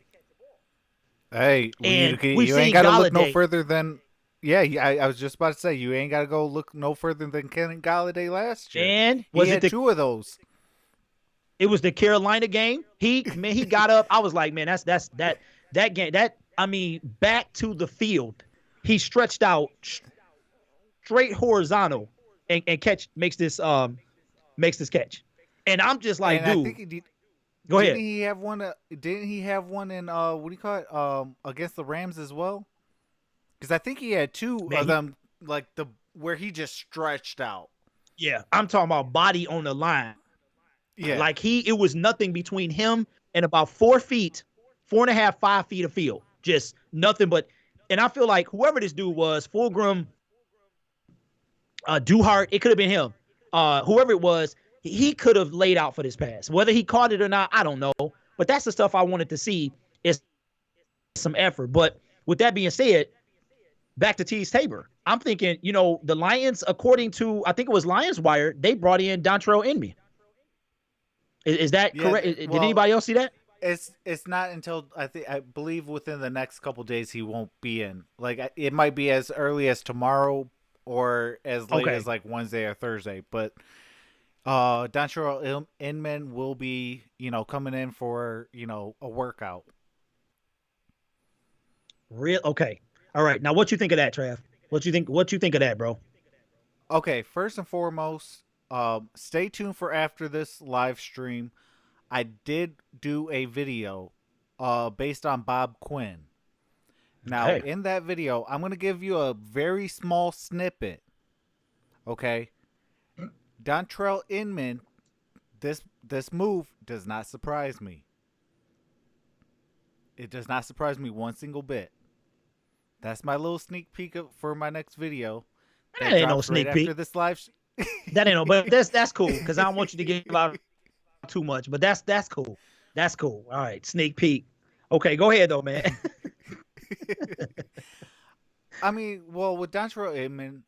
Hey, well, And we've you ain't seen got to look no Galladay, further than. Yeah, I was just about to say you ain't got to go look no further than Kenny Galladay last year. man. He Was it had the two of those. it was the Carolina game? He got up. I was like, man, that game. That I mean, back to the field. He stretched out straight horizontal and makes this catch. And I'm just like, And I dude, think he did. go Didn't ahead. he have one? Didn't he have one in what do you call it? Against the Rams as well? Because I think he had two Man, of them, like the where he just stretched out. yeah, I'm talking about body on the line. Yeah, Like it was nothing between him and about 4 feet, 4.5, 5 feet of field. Just nothing but. And I feel like whoever this dude was, Fulgram, Duhart, it could have been him. Whoever it was, he could have laid out for this pass. Whether he caught it or not, I don't know. But that's the stuff I wanted to see is some effort. But with that being said, back to Tease Tabor. I'm thinking, the Lions, according to, I think it was Lions Wire, they brought in Dontrell Inman. Is that yeah. correct? Did Well, anybody else see that? it's not until I believe within the next couple days he won't be in. Like it might be as early as tomorrow or as late as Okay. like Wednesday or Thursday. But Dontrell Inman will be coming in for a workout. Real okay. All right. Now what you think of that, Trav? What you think of that, bro? Okay, first and foremost, stay tuned for after this live stream. I did do a video based on Bob Quinn. Now, Hey. in that video, I'm going to give you a very small snippet. Okay, Dontrell Inman, this move does not surprise me. It does not surprise me one single bit. That's my little sneak peek for my next video That that ain't no drops right sneak after peek. this live. That ain't no, but that's cool because I don't want you to give out too much. But that's cool. That's cool. All right, sneak peek. Okay, go ahead though, man. I mean, well, with Dontrell Inman,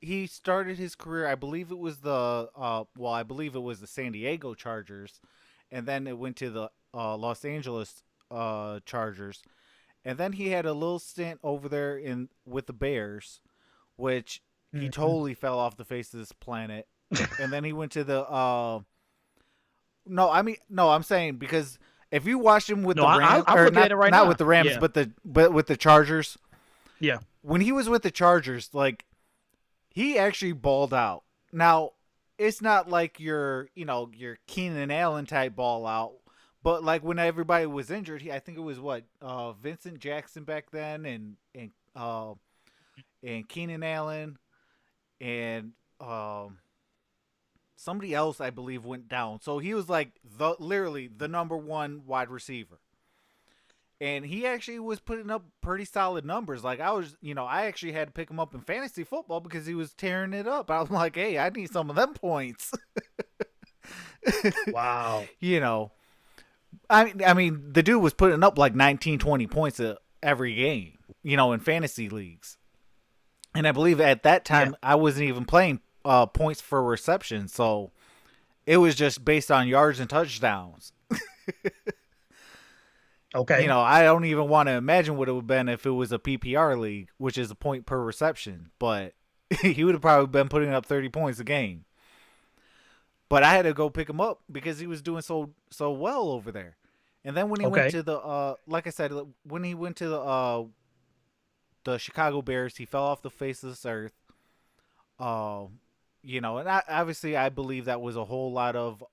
he started his career. I believe it was I believe it was the San Diego Chargers, and then it went to the Los Angeles Chargers, and then he had a little stint over there in with the Bears, which he Mhm. totally fell off the face of this planet, and then he went to the no, I mean no, I'm saying because if you watched him with No, the I, Rams I'm or looking at it right not now. with the Rams, Yeah, but with the Chargers, yeah. when he was with the Chargers, like he actually balled out. Now, it's not like your Keenan Allen type ball out, but like when everybody was injured, I think it was what Vincent Jackson back then, and Keenan Allen and somebody else I believe went down. So he was like literally the number one wide receiver. and he actually was putting up pretty solid numbers. Like I was, I actually had to pick him up in fantasy football because he was tearing it up. I was like, hey, I need some of them points. Wow. you know, I mean, the dude was putting up like 19, 20 points every game. In fantasy leagues, and I believe at that Yeah. time I wasn't even playing points for reception, so it was just based on yards and touchdowns. Okay. I don't even want to imagine what it would have been if it was a PPR league, which is a point per reception. But he would have probably been putting up 30 points a game. But I had to go pick him up because he was doing so well over there. And then when he went Okay. to the like I said, when he went to the Chicago Bears, he fell off the face of this earth. Uh, and obviously I believe that was a whole lot of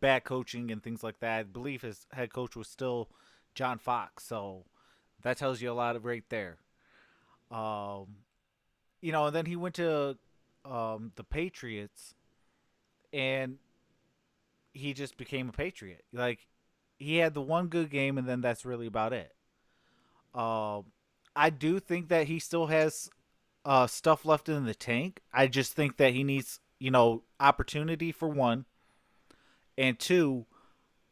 bad coaching and things like that. I believe his head coach was still John Fox, so that tells you a lot of right there. Um, and then he went to the Patriots, and he just became a Patriot. Like he had the one good game, and then that's really about it. Um, I do think that he still has stuff left in the tank. I just think that he needs, opportunity for one, and two,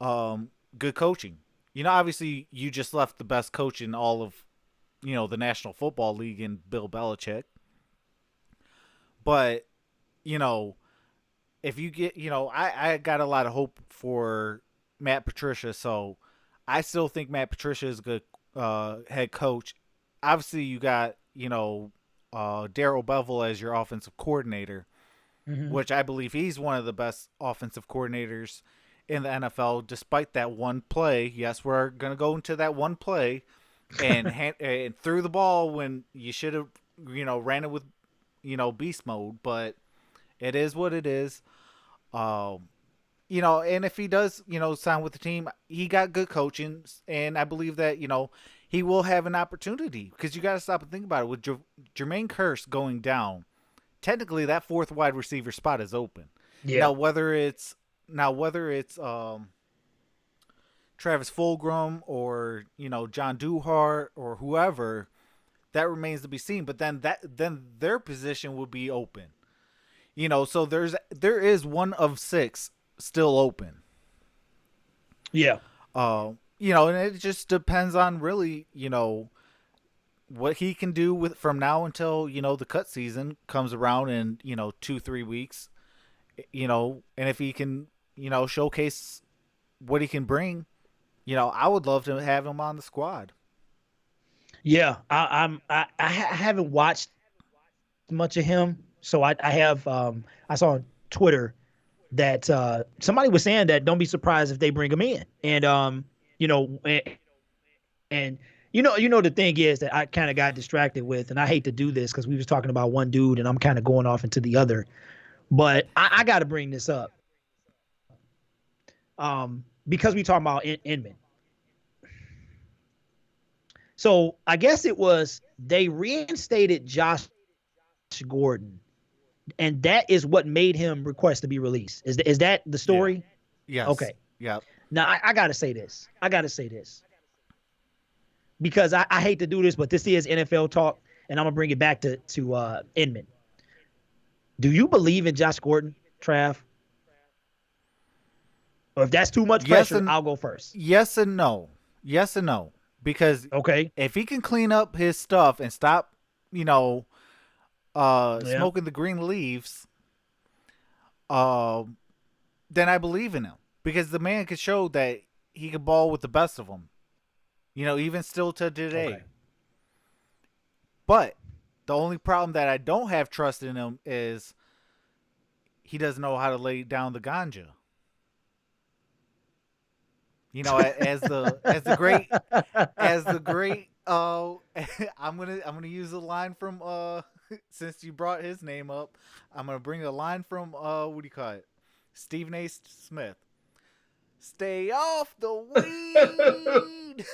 good coaching. Obviously, you just left the best coach in all of, the National Football League in Bill Belichick. But, you know, if you get, I got a lot of hope for Matt Patricia. So I still think Matt Patricia is a good head coach. Obviously, you got, Daryl Bevel as your offensive coordinator, Hmm. which I believe he's one of the best offensive coordinators in the NFL, despite that one play. Yes, we're going to go into that one play and threw the ball when you should have, ran it with, beast mode, but it is what it is. Um, and if he does, sign with the team, he got good coaching, and I believe that, he will have an opportunity because you got to stop and think about it. With Jermaine Kearse going down, technically that fourth wide receiver spot is open. Yeah. Now whether it's Travis Fulgham or John Duhart or whoever, that remains to be seen. But then their position would be open. So there is one of six still open. Yeah. And it just depends on really, what he can do with from now until the cut season comes around in 2-3 weeks. And if he can showcase what he can bring, I would love to have him on the squad. Yeah. I haven't watched much of him, so I have I saw on Twitter that somebody was saying that don't be surprised if they bring him in, and you know, and, and the thing is that I kind of got distracted with, and I hate to do this because we was talking about one dude, and I'm kind of going off into the other, but I got to bring this up, because we talking about Inman. So I guess it was they reinstated Josh Gordon, and that is what made him request to be released. Is that the Yeah. story? Yes. Okay. Yep. Now I gotta say this. I gotta say this because I hate to do this, but this is NFL talk, and I'm gonna bring it back to Inman. Do you believe in Josh Gordon, Trav? Or if that's too much Yes pressure, and I'll go first. yes and no. Yes and no. Because Okay. if he can clean up his stuff and stop, you know, Yeah. smoking the green leaves, uh, then I believe in him because the man could show that he could ball with the best of them. Even still to Okay. today. But the only problem that I don't have trust in him is he doesn't know how to lay down the ganja. As the great I'm gonna use a line from since you brought his name up, I'm gonna bring a line from what do you call it? Stephen A. Smith. Stay off the weed.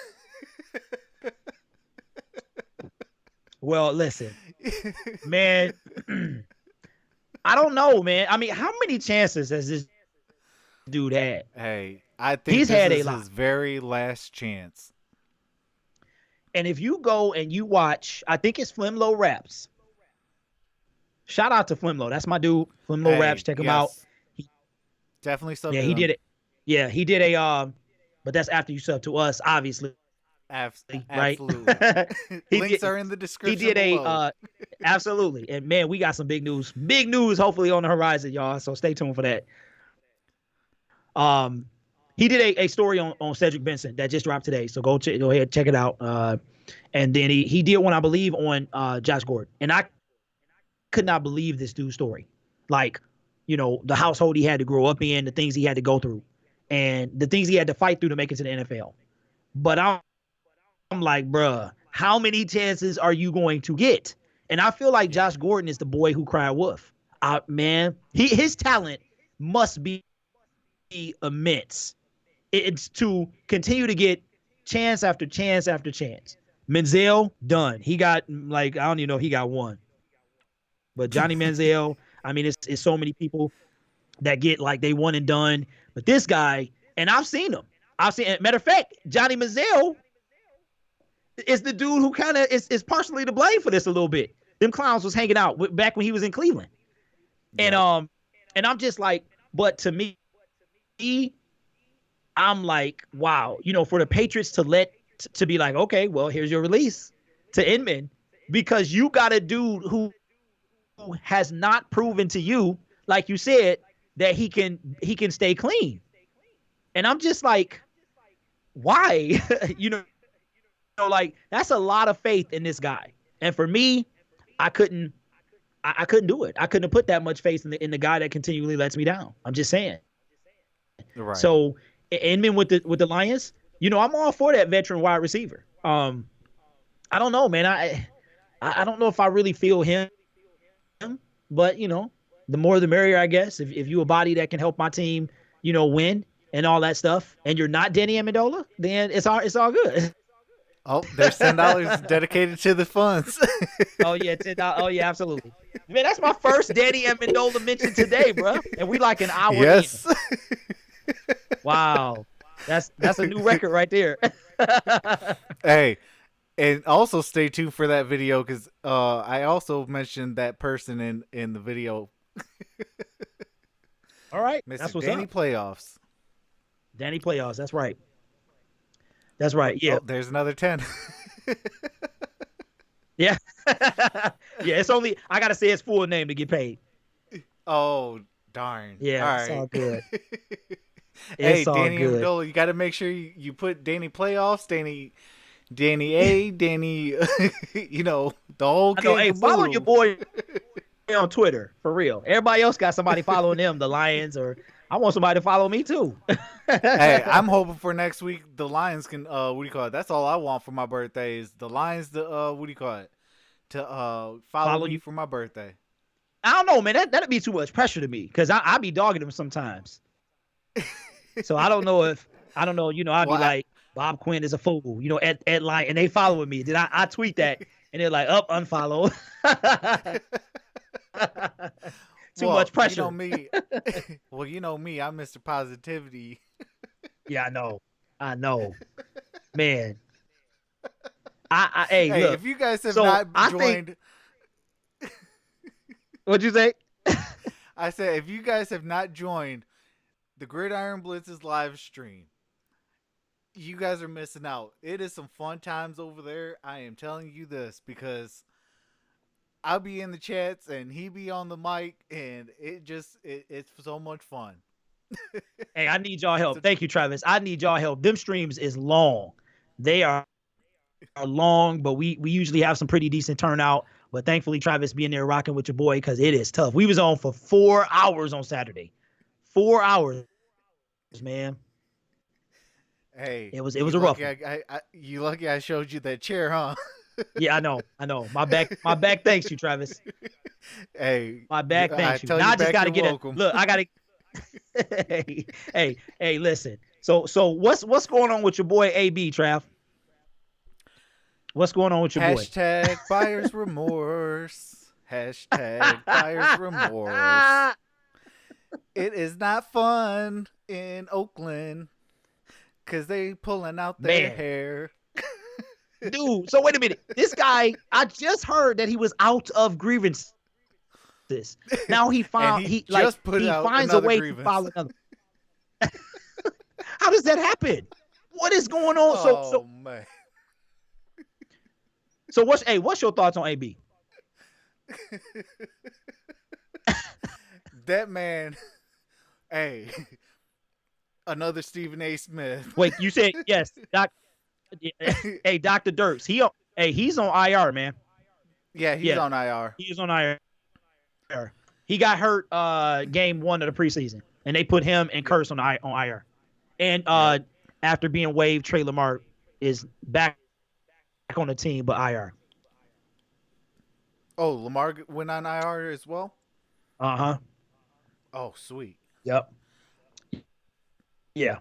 Well, listen, man. I don't know, man. I mean, how many chances has this dude had? Hey. I think He's this had a is lot. his very last chance. And if you go and you watch, I think it's Flimlo Raps. Shout out to Flimlo. That's my dude. Flimlo Raps. Hey, Check him out. yes, He, definitely sub yeah, to he him. did it. Yeah, he did a but that's after you sub to us, obviously, right? Absolutely. he Links did are in the he description did a below. absolutely. And man, we got some big news. Big news hopefully on the horizon, y'all. So stay tuned for that. Um he did a story on Cedric Benson that just dropped today. So go ahead, check it out. And then he did one, I believe, on Josh Gordon. And I could not believe this dude's story. Like, the household he had to grow up in, the things he had to go through, and the things he had to fight through to make it to the NFL. But I'm like, bruh, how many chances are you going to get? And I feel like Yeah. Josh Gordon is the boy who cried wolf. Man, his talent must be immense. It's to continue to get chance after chance after chance. Menzel, done. He got, like, I don't even know if he got one. But Johnny Manziel, I mean, it's so many people that get like they one and done. But this guy, and I've seen him. Matter of fact, Johnny Manziel is the dude who kind of is partially to blame for this a little bit. Them clowns was hanging out back when he was in Cleveland. And Yep. and I'm just like, but to me, I'm like, wow, for the Patriots to be like, okay, well, here's your release to Inman, because you got a dude who has not proven to you, like you said, that he can stay clean. And I'm just like, why? Like, that's a lot of faith in this guy. And for me, I couldn't I couldn't do it. I couldn't have put that much faith in the guy that continually lets me down. I'm just saying. Right. So, Inman with the Lions, I'm all for that veteran wide receiver. I don't know, man. I don't know if I really feel him, but the more the merrier, I guess. If you a body that can help my team, win and all that stuff, and you're not Danny Amendola, then it's all good. Oh, there's $10 dedicated to the funds. Oh yeah, oh yeah, absolutely. Man, that's my first Danny Amendola mention today, bro. And we like an hour in. Yes. Wow, that's a new record right there. Hey, and also stay tuned for that video because I also mentioned that person in the video, All right, Mr. that's what's Danny up. Playoffs. Danny playoffs. That's right. That's Oh, right. Yeah, oh, there's another 10. yeah, yeah. It's only I gotta say his full name to get paid. Oh, darn. All Yeah, it's right. all good. Hey, It's all Danny good. Amendola, you got to make sure you put Danny Playoffs, Danny A, Danny, the whole I know. kit Hey, and follow your caboodle. boy on Twitter for real. Everybody else got somebody following them, the Lions, or I want somebody to follow me too. Hey, I'm hoping for next week the Lions can what do you call it? That's all I want for my birthday is the Lions to what do you call it? To follow Follow me you. for my birthday. I don't know, man. That'd be too much pressure to me because I be dogging them sometimes. So I don't know. I'd Well, be like, Bob Quinn is a fool. At line, and they following me. Then I tweet that, and they're like, up, unfollow. Too well, much pressure. me. Well, me. I'm Mr. Positivity. Yeah, I know, man. Hey, Hey, look. if you guys have So not I think joined, what'd you say? I said if you guys have not joined the Gridiron Blitz's live stream, you guys are missing out. It is some fun times over there. I am telling you this because I'll be in the chats and he be on the mic and it's so much fun. Hey, I need y'all So help. Thank you, Travis. I need y'all help. Them streams is long. They are long, but we usually have some pretty decent turnout. But thankfully, Travis being there rocking with your boy because it is tough. We was on for 4 hours on Saturday. 4 hours, man. hey, It was you a rough lucky one. you lucky I showed you that chair, huh? Yeah, I know. My back thanks you, Travis. Hey, My back I thanks you. tell Now you I just back, gotta you're get it. welcome. Look, I gotta hey, listen. So what's going on with your boy AB, Trav? What's going on with your boy? Hashtag buyer's remorse. Hashtag buyer's remorse. It is not fun in Oakland. 'Cause they pulling out their Man, hair. dude. So wait a minute. This guy, I just heard that he was out of grievances. Now And he just put he out finds a another way to grievance. file another. How does that happen? What is going on? So Oh so man. so what's your thoughts on AB? That man, hey, another Stephen A. Smith. Wait, you said yes, Doc. Hey, Dr. Dirks. He's on IR, man. Yeah, he's Yeah, on IR. he is on IR. He got hurt game 1 of the preseason, and they put him and Yep. Curse on IR. And Yep. after being waived, Trey Lamar is back on the team, but IR. Oh, Lamar went on IR as well. Uh-huh. Oh, sweet. Yep. Yeah.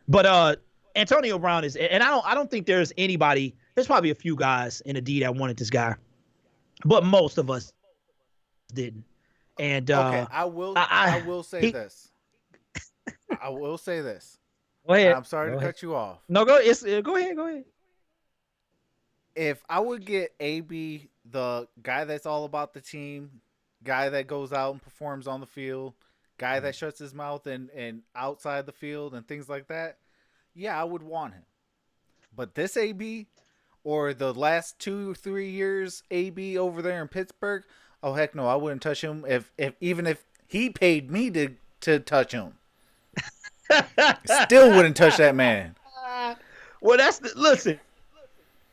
But Antonio Brown is, and I don't think there's anybody. There's probably a few guys in the D that wanted this guy, but most of us didn't. And Okay, I I will say he this. I will say this. go ahead. I'm sorry Go to ahead. cut you off. No, go. It's go ahead. Go ahead. If I would get AB, the guy that's all about the team, guy that goes out and performs on the field, guy that shuts his mouth and outside the field and things like that, yeah, I would want him. But this AB or the last 2 or 3 years AB over there in Pittsburgh, oh heck no, I wouldn't touch him if even if he paid me to touch him. Still wouldn't touch that man. Well, listen.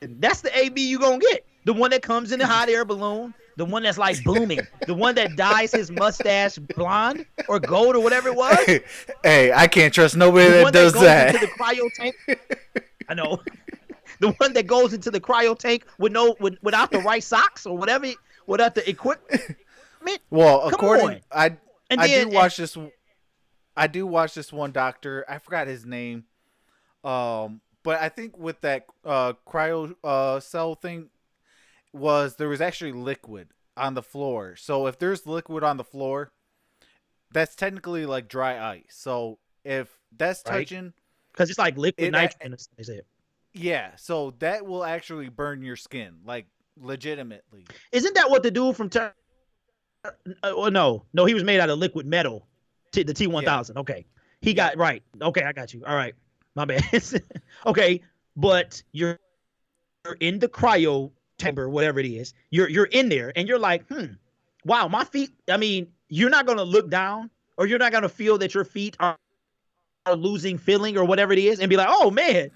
That's the AB you gonna get. The one that comes in the hot air balloon, the one that's like booming, the one that dyes his mustache blonde or gold or whatever it was. Hey, I can't trust nobody The that one that does goes that. into the cryo tank. I know. The one that goes into the cryo tank without the right socks or whatever, without the equipment. Well, Come according on. And I do then watch this. I do watch this one doctor. I forgot his name. But I think with that cryo cell thing there was actually liquid on the floor. So if there's liquid on the floor, that's technically like dry ice. So if that's right, touching because it's like liquid it, nitrogen. They said. yeah. So that will actually burn your skin, like legitimately. Isn't that what the dude from no, he was made out of liquid metal. The Yeah. T1000. Okay, he Yep. got right. Okay, I got you. All right, my bad. Okay, but you're in the cryo chamber, whatever it is. You're in there, and you're like, wow, my feet. I mean, you're not gonna look down, or you're not gonna feel that your feet are losing feeling or whatever it is, and be like, oh man.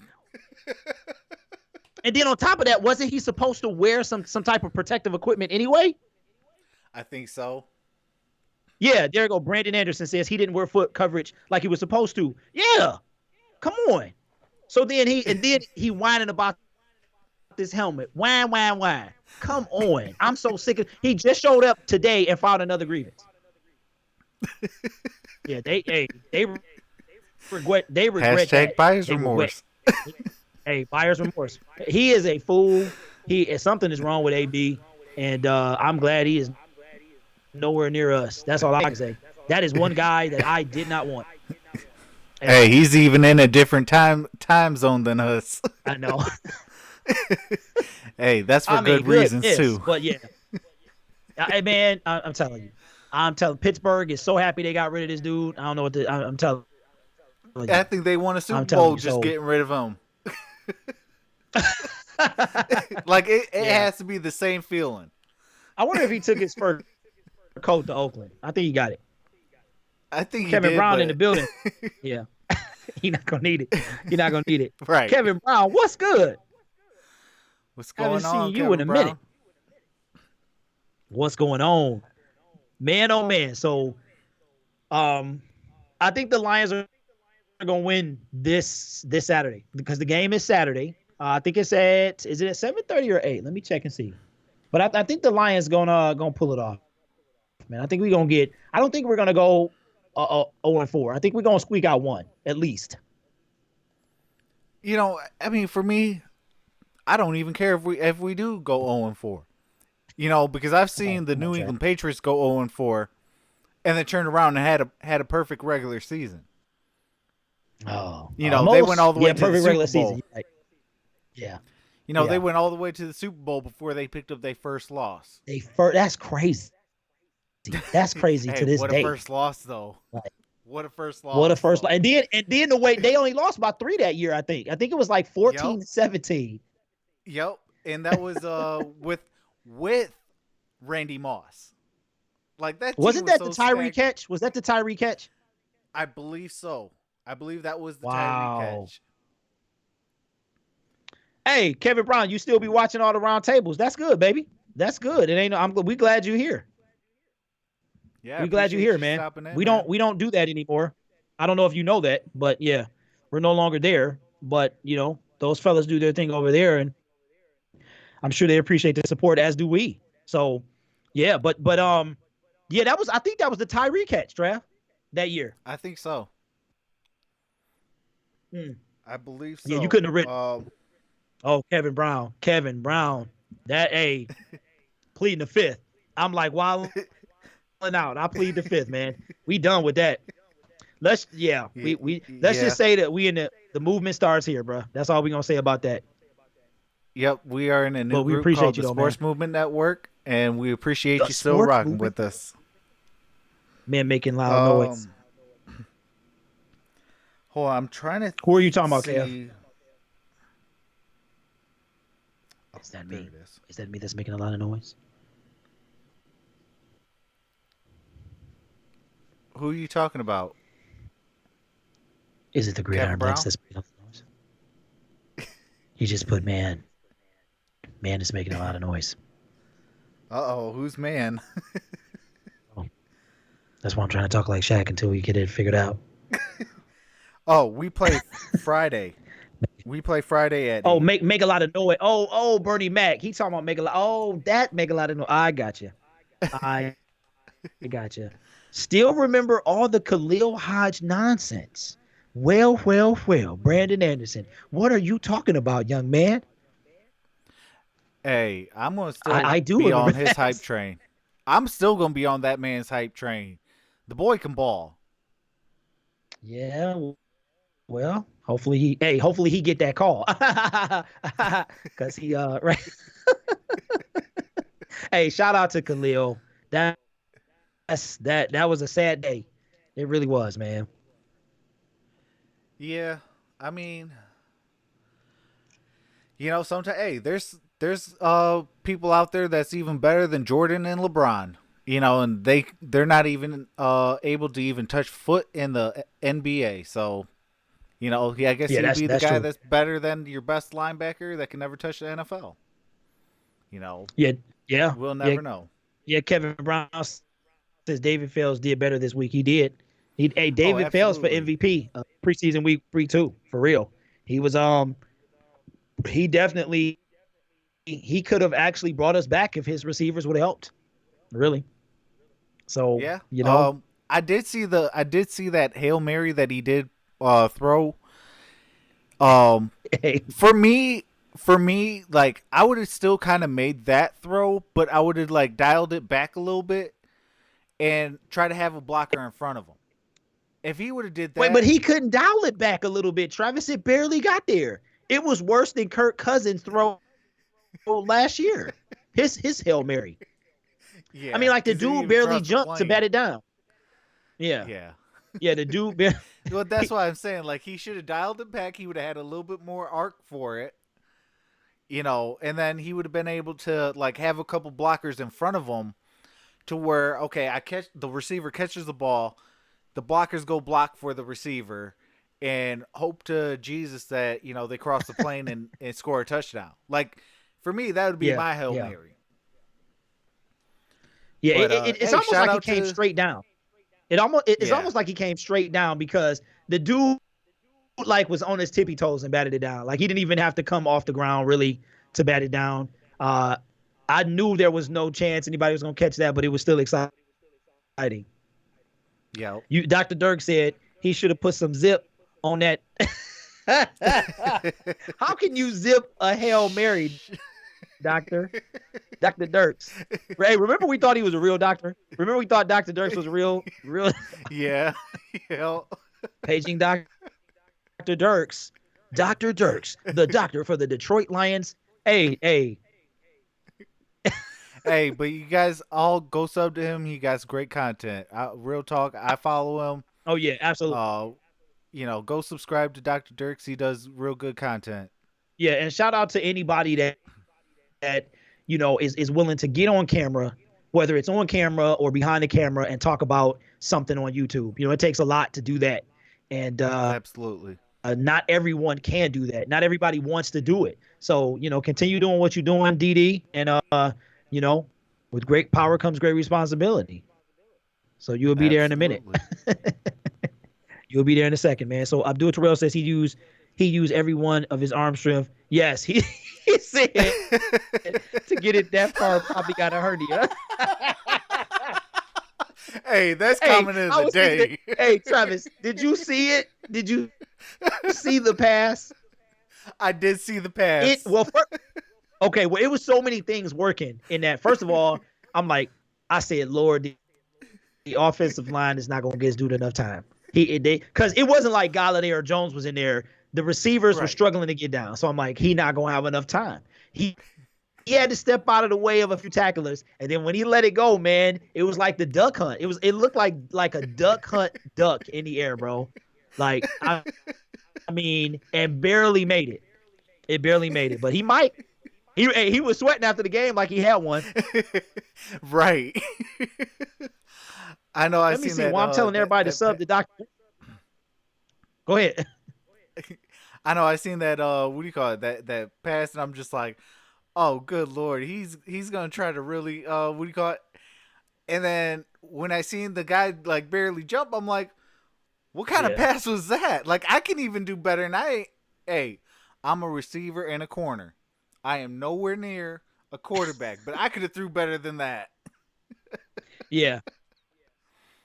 And then on top of that, wasn't he supposed to wear some type of protective equipment anyway? I think so. Yeah, there you go. Brandon Anderson says he didn't wear foot coverage like he was supposed to. Yeah, come on. So then he whining about this helmet. Whine. Come on. I'm so sick of. He just showed up today and filed another grievance. Yeah, they regret Hashtag that. buyer's They regret. remorse. Hey, buyer's remorse. He is a fool. Something is wrong with AB, and I'm glad he is nowhere near us. That's all I can say. That is one guy that I did not want. Hey, he's even in a different time zone than us. I know. Hey, that's for I mean, good reasons too. but yeah. Hey, man, I'm telling you. Pittsburgh is so happy they got rid of this dude. I don't know what I'm telling you. I think they won a Super I'm telling Bowl you, just so. getting rid of him. Like it Yeah. has to be the same feeling. I wonder if he took his first coat to Oakland. I think he got it. I think he Kevin did, Brown but... in the building. Yeah. He's not gonna need it. You're not gonna need it. Right. Kevin Brown, what's good? What's Haven't going on, seen you Kevin in a Brown? minute. What's going on? Man, oh man. So I think the Lions are gonna win this Saturday because the game is Saturday. I think is it at 7:30 or 8? Let me check and see. But I think the Lions gonna pull it off, man. I think we're gonna get. I don't think we're gonna go 0-4. I think we're gonna squeak out one at least. You know, I mean, for me, I don't even care if we do go 0-4. You know, because I've seen the New England Patriots go 0-4, and then turned around and had a perfect regular season. Oh, They went almost. all the way Yeah, to the perfect Super regular season. Bowl. You're right. Yeah, They yeah. went all the way to the Super Bowl before they picked up their first loss. That's crazy. That's crazy Hey, to this what a day. first loss though. Like, What a first what a loss first, though. and then the way they only lost by 3 that year. I think it was like Yep. 14-17. Yep. And that was with Randy Moss. Like that team Wasn't was that the so Tyree stacked. catch? Was that the Tyree catch? I believe so. I believe that was the Tyree Wow. catch. Hey, Kevin Brown, you still be watching all the round tables. That's good, baby. That's good. It ain't. We glad you're here. Yeah, I We glad you're appreciate here, you man. stopping in, We don't man. we don't do that anymore. I don't know if you know that, but yeah, we're no longer there. But those fellas do their thing over there, and I'm sure they appreciate the support, as do we. So, yeah, but yeah, I think that was the Tyree catch draft that year. I think so. Hmm. I believe Yeah, you so. couldn't have written. Oh, Kevin Brown, that a pleading the fifth. I'm like wilding out. I plead the fifth, man. We done with that. Yeah, Let's yeah. just say that we in the movement starts here, bro. That's all we gonna say about that. Yep, we are in a new But we group called appreciate you the though, man. Sports Movement Network, and we appreciate The you still sports rocking movement, with us. man, making loud noise. Um, Hold on, I'm trying to Who are you talking about, Kev? see. Oh, Is that there me? it is. Is that me that's making a lot of noise? Who are you talking about? Is it the Kevin gridiron BLITZ Brown? that's making a lot of noise? You just put man is making a lot of noise. Uh oh, who's man? Oh, that's why I'm trying to talk like Shaq until we get it figured out. Oh, we play Friday. We play Friday at Oh, 8. make a lot of noise. Bernie Mac. He talking about make a lot. Oh, that make a lot of noise. I got you. I got you. Still remember all the Khalil Hodge nonsense. Well. Brandon Anderson. What are you talking about, young man? Hey, I'm gonna still I do be remember on his hype that. train. I'm still gonna be on that man's hype train. The boy can ball. Yeah. Well, hopefully he get that call. Cause he right. Hey, shout out to Khalil. That was a sad day. It really was, man. Yeah, I mean, sometimes hey, there's people out there that's even better than Jordan and LeBron. And they're not even able to even touch foot in the NBA. So, I guess Yeah, he'd that's be the that's guy true. that's better than your best linebacker that can never touch the NFL. Yeah, yeah, We'll yeah, never know. yeah. Kevin Brown says David Fells did better this week. He did. Hey, Oh, David Fells for absolutely. MVP preseason week 3 too, for real. He was he definitely he could have actually brought us back if his receivers would have helped. Really. So, Yeah. I did see that Hail Mary that he did throw. Um, hey, for me, like I would have still kind of made that throw, but I would have like dialed it back a little bit and try to have a blocker in front of him. If he would have did wait, but that, he couldn't dial it back a little bit. Travis, it barely got there. It was worse than Kirk Cousins throw last year. His Hail Mary. I mean, yeah, like the because he didn't dude even barely cross the jumped to plane. bat it down. Yeah. Yeah. Yeah, the dude barely, Well, that's why I'm saying like he should have dialed it back. He would have had a little bit more arc for it, and then he would have been able to like have a couple blockers in front of him to where okay, I catch the receiver catches the ball, the blockers go block for the receiver, and hope to Jesus that they cross the plane and score a touchdown. Like for me, that would be yeah, my Hail yeah. Mary. Yeah, But it's hey, almost shout like he out came to straight down. It's yeah, almost like he came straight down because the dude like was on his tippy toes and batted it down. Like he didn't even have to come off the ground really to bat it down. Uh, I knew there was no chance anybody was gonna catch that, but it was still exciting. yeah. Dr. Dirk said he should have put some zip on that. How can you zip a Hail Mary, Doctor? Dr. Dirks. Hey, remember we thought he was a real doctor? Remember we thought Dr. Dirks was a real yeah, yeah. paging doctor? Dr. Dirks. Dr. Dirks, the doctor for the Detroit Lions. Hey. Hey, but you guys all go sub to him. He got great content. Real talk. I follow him. Oh yeah, absolutely. Uh, go subscribe to Dr. Dirks. He does real good content. Yeah, and shout out to anybody that is willing to get on camera, whether it's on camera or behind the camera, and talk about something on YouTube. It takes a lot to do that, and Absolutely. not everyone can do that. Not everybody wants to do it. So continue doing what you're doing, DD, and you know, with great power comes great responsibility. So you'll be there in a minute. Absolutely. You'll be there in a second, man. So Abdul Terrell says he used every one of his arm strength. Yes, he said to get it that far probably got a hernia. Hey, that's comment of the day. Hey, Travis, did you see it? Did you see the pass? I did see the pass. Okay, well, it was so many things working in that. First of all, I said, Lord, the offensive line is not going to get dude enough time. Because it wasn't like Galladay or Jones was in there. The receivers were struggling to get down. So I'm like, he not going to have enough time. He had to step out of the way of a few tacklers. And then when he let it go, man, it was like the duck hunt. It looked like a duck hunt duck in the air, bro. Like, I mean, and barely made it. It barely made it. But he might. He was sweating after the game like he had one. Right. I know. Let me see. Well, I'm telling everybody to sub the doctor. Go ahead. I know. I seen that. What do you call it? That pass, and I'm just like, oh, good Lord, he's gonna try to really. What do you call it? And then when I seen the guy like barely jump, I'm like, what kind of pass was that? Like, I can even do better. And I'm a receiver and a corner. I am nowhere near a quarterback, but I could have threw better than that. Yeah.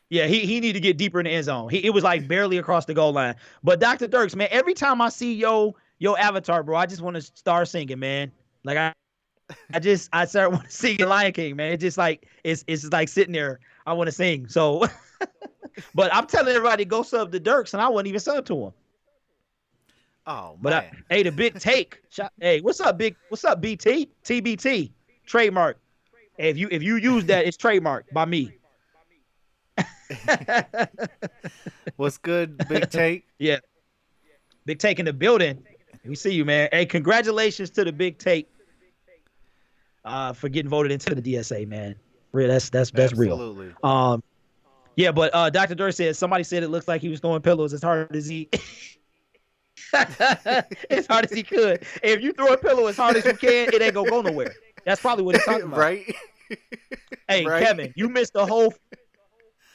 Yeah, he needed to get deeper in the end zone. It was like barely across the goal line. But Dr. Dirks, man, every time I see your avatar, bro, I just want to start singing, man. Like I start want to sing Lion King, man. It's just like it's just like sitting there. I want to sing. So, but I'm telling everybody go sub to Dirks, and I wouldn't even sub to him. Oh, but man. The big take. Hey, what's up, BT? TBT trademark. Hey, if you use that, it's trademarked by me. What's good, Big Take? Yeah, Big Take in the building. We see you, man. Hey, congratulations to the Big Take for getting voted into the DSA, man. Real, that's Absolutely. Real. Yeah, but Dr. Durr said somebody said it looks like he was throwing pillows as hard as he as hard as he could. If you throw a pillow as hard as you can, it ain't gonna go nowhere. That's probably what he's talking about. Right? Hey, right? Kevin, you missed the whole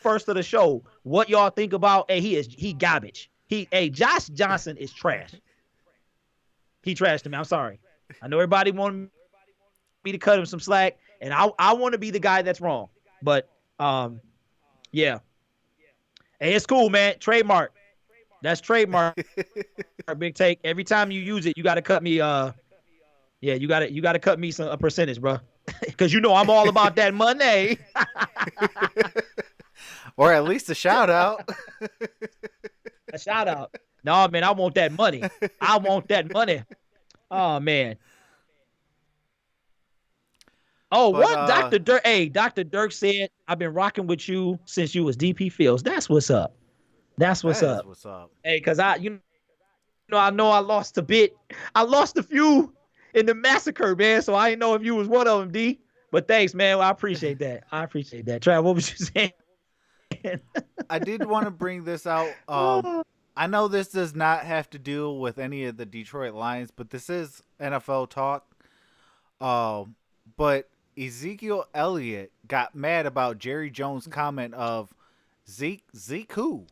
first of the show. What y'all think about? Hey, he garbage. Josh Johnson is trash. He trashed him. I'm sorry. I know everybody wanted me to cut him some slack, and I want to be the guy that's wrong. But yeah. Hey, it's cool, man. Trademark. That's trademark. Big Take. Every time you use it, you got to cut me. You got to cut me a percentage, bro. Because I'm all about that money. Or at least a shout out. A shout out. No, man, I want that money. I want that money. Oh, man. Oh, but, what? Dr. Dirk? Hey, Dr. Dirk said, I've been rocking with you since you was DP Fields. That's what's up. That's what's up. What's up. Hey, because I know I lost a bit. I lost a few in the massacre, man. So I didn't know if you was one of them, D. But thanks, man. Well, I appreciate that. Trav, what was you saying? I did want to bring this out. I know this does not have to deal with any of the Detroit Lions, but this is NFL talk. But Ezekiel Elliott got mad about Jerry Jones' comment of Zeke who?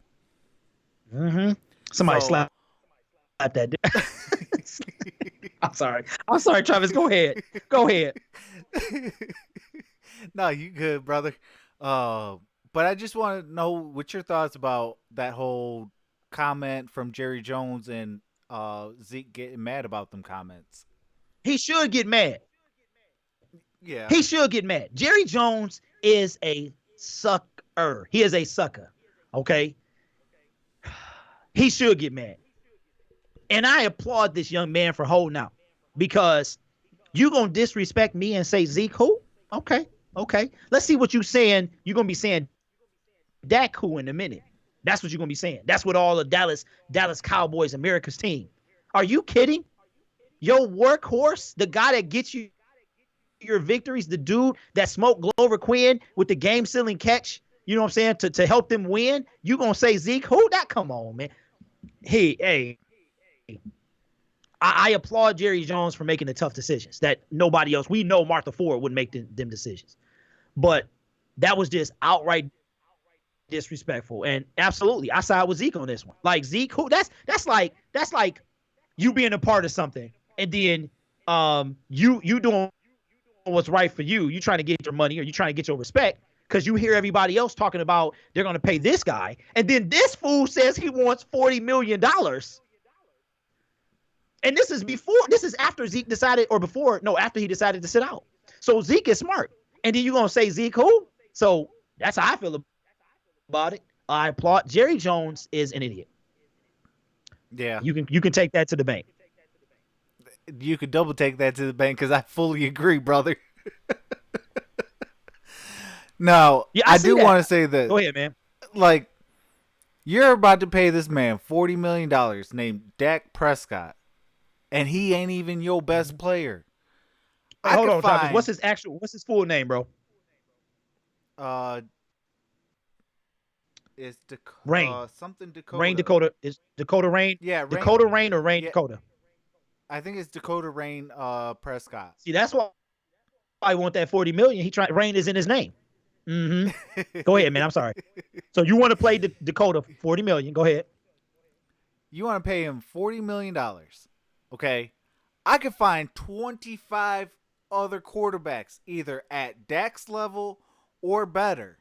Mm-hmm. Somebody slap that. I'm sorry, Travis. Go ahead. No, you good, brother. But I just want to know what your thoughts about that whole comment from Jerry Jones and Zeke getting mad about them comments. He should get mad. Yeah. He should get mad. Jerry Jones is a sucker. He is a sucker. Okay? He should get mad. And I applaud this young man for holding out because you gonna disrespect me and say Zeke who? Okay, okay. Let's see what you saying. You're gonna be saying Dak who in a minute. That's what you're gonna be saying. That's what all the Dallas Cowboys, America's team. Are you kidding? Your workhorse, the guy that gets you your victories, the dude that smoked Glover Quinn with the game sealing catch, you know what I'm saying, to help them win. You gonna say Zeke who? That come on, man. Hey, I applaud Jerry Jones for making the tough decisions that nobody else. We know Martha Ford wouldn't make them decisions, but that was just outright disrespectful. And absolutely, I side with Zeke on this one. Like Zeke, who? That's like you being a part of something, and then you doing what's right for you. You trying to get your money or you trying to get your respect because you hear everybody else talking about they're going to pay this guy, and then this fool says he wants $40 million. And this is after Zeke decided, or before, no, after he decided to sit out. So Zeke is smart. And then you're going to say Zeke who? So that's how I feel about it. I applaud. Jerry Jones is an idiot. Yeah. You can take that to the bank. You could double take that to the bank because I fully agree, brother. Now, Yeah, I see do that. want to say that, Go ahead, man. like, you're about to pay this man $40 million named Dak Prescott, and he ain't even your best player. Hey, I hold could on, Travis. find What's his full name, bro? uh it's Rain. something Rain Dakota. Dakota. Is Dakota Rain? Yeah, Dakota Rain or Rain yeah, Dakota? I think it's Dakota Rain Prescott. See, that's why I want that 40 million. Rain is in his name. Mm-hmm. Go ahead, man. I'm sorry. So you want to play Dakota 40 million. Go ahead. You want to pay him $40 million. Okay? I could find 25 other quarterbacks either at Dak's level or better.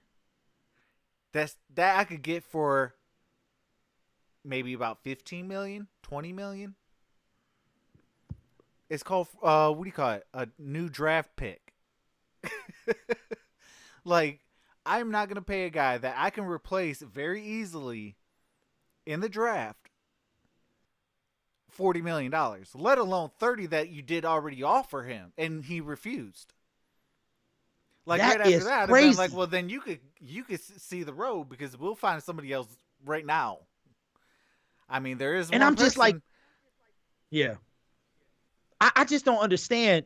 That I could get for maybe about 15 million, 20 million. It's called what do you call it? A new draft pick. Like, I'm not going to pay a guy that I can replace very easily in the draft $40 million, let alone 30 that you did already offer him and he refused. Like That right after is that, I'd have been like, crazy. well, then you could see the road because we'll find somebody else right now. I mean, there is And one I'm just like, person. yeah. I just don't understand.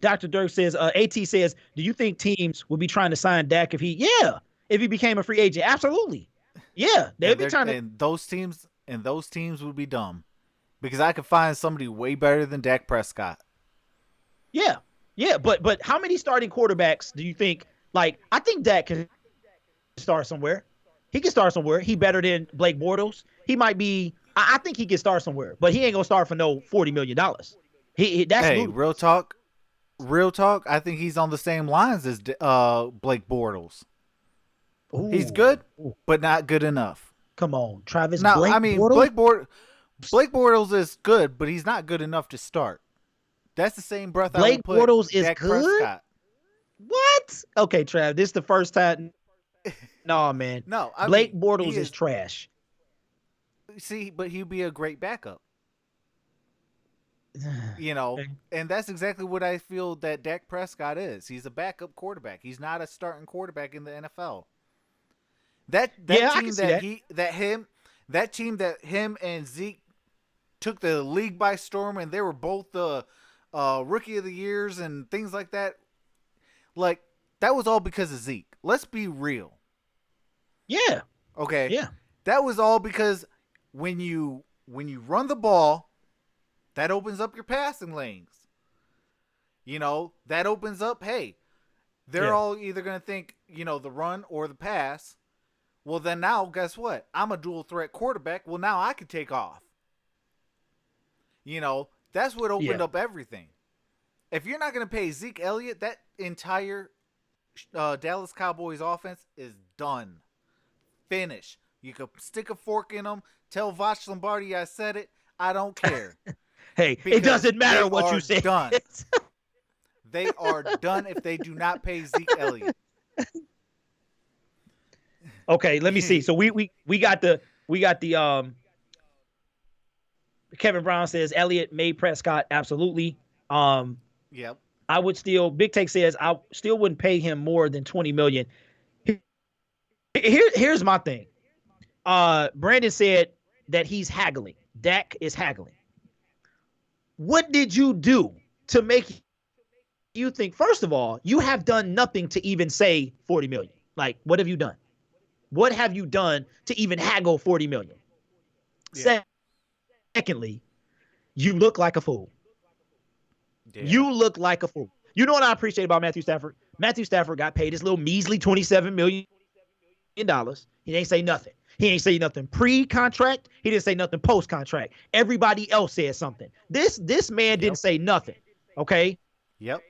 Dr. Dirk says, AT says, do you think teams would be trying to sign Dak if he became a free agent? Absolutely. Yeah, they'd and be they're trying to. and those teams would be dumb because I could find somebody way better than Dak Prescott. Yeah, yeah. But how many starting quarterbacks do you think? Like, I think Dak can start somewhere. He can start somewhere. He better than Blake Bortles. He might be. I think he can start somewhere, but he ain't gonna start for no $40 million. That's Hey, real ludicrous. talk, real talk. I think he's on the same lines as Blake Bortles. He's Ooh, good, but not good enough. come on, Travis. Now, I Blake mean, Bortles. Blake Bortles is good, but he's not good enough to start. That's the same breath I will Blake put Bortles is Dak good. Prescott. What? Okay, Trav. This is the first time. No, man. No, I Blake mean he Bortles is is. trash. See, but he'd be a great backup. You know, Okay. and that's exactly what I feel that Dak Prescott is. He's a backup quarterback. He's not a starting quarterback in the NFL. That Yeah, I can team see that. that team that him and Zeke took the league by storm, and they were both the rookie of the years and things like that. Like that was all because of Zeke. Let's be real, Yeah, okay? yeah, That was all because when you run the ball, that opens up your passing lanes. You know, that opens up, hey, they're yeah, all either going to think, the run or the pass. Well, then now, guess what? I'm a dual threat quarterback. Well, now I can take off. That's what yeah. opened up everything. If you're not going to pay Zeke Elliott, that entire Dallas Cowboys offense is done. Finish. You could stick a fork in them. Tell Voch Lombardi I said it. I don't care. Hey, it Because doesn't matter they what you are say. done. They are done if they do not pay Zeke Elliott. Okay, let me see. So we got the Kevin Brown says Elliott made Prescott absolutely. Um, Yep. I would still. Big Take says I still wouldn't pay him more than 20 million. Here's my thing. Brandon said that he's haggling. Dak is haggling. What did you do to make you think? First of all, you have done nothing to even say 40 million. Like, what have you done? What have you done to even haggle 40 million? Yeah. Secondly, you look like a fool. Yeah. You look like a fool. You know what I appreciate about Matthew Stafford? Matthew Stafford got paid his little measly $27 million. He ain't say nothing. He ain't say nothing pre-contract. He didn't say nothing post-contract. Everybody else said something. This man didn't Yep. say nothing. Okay. Yep.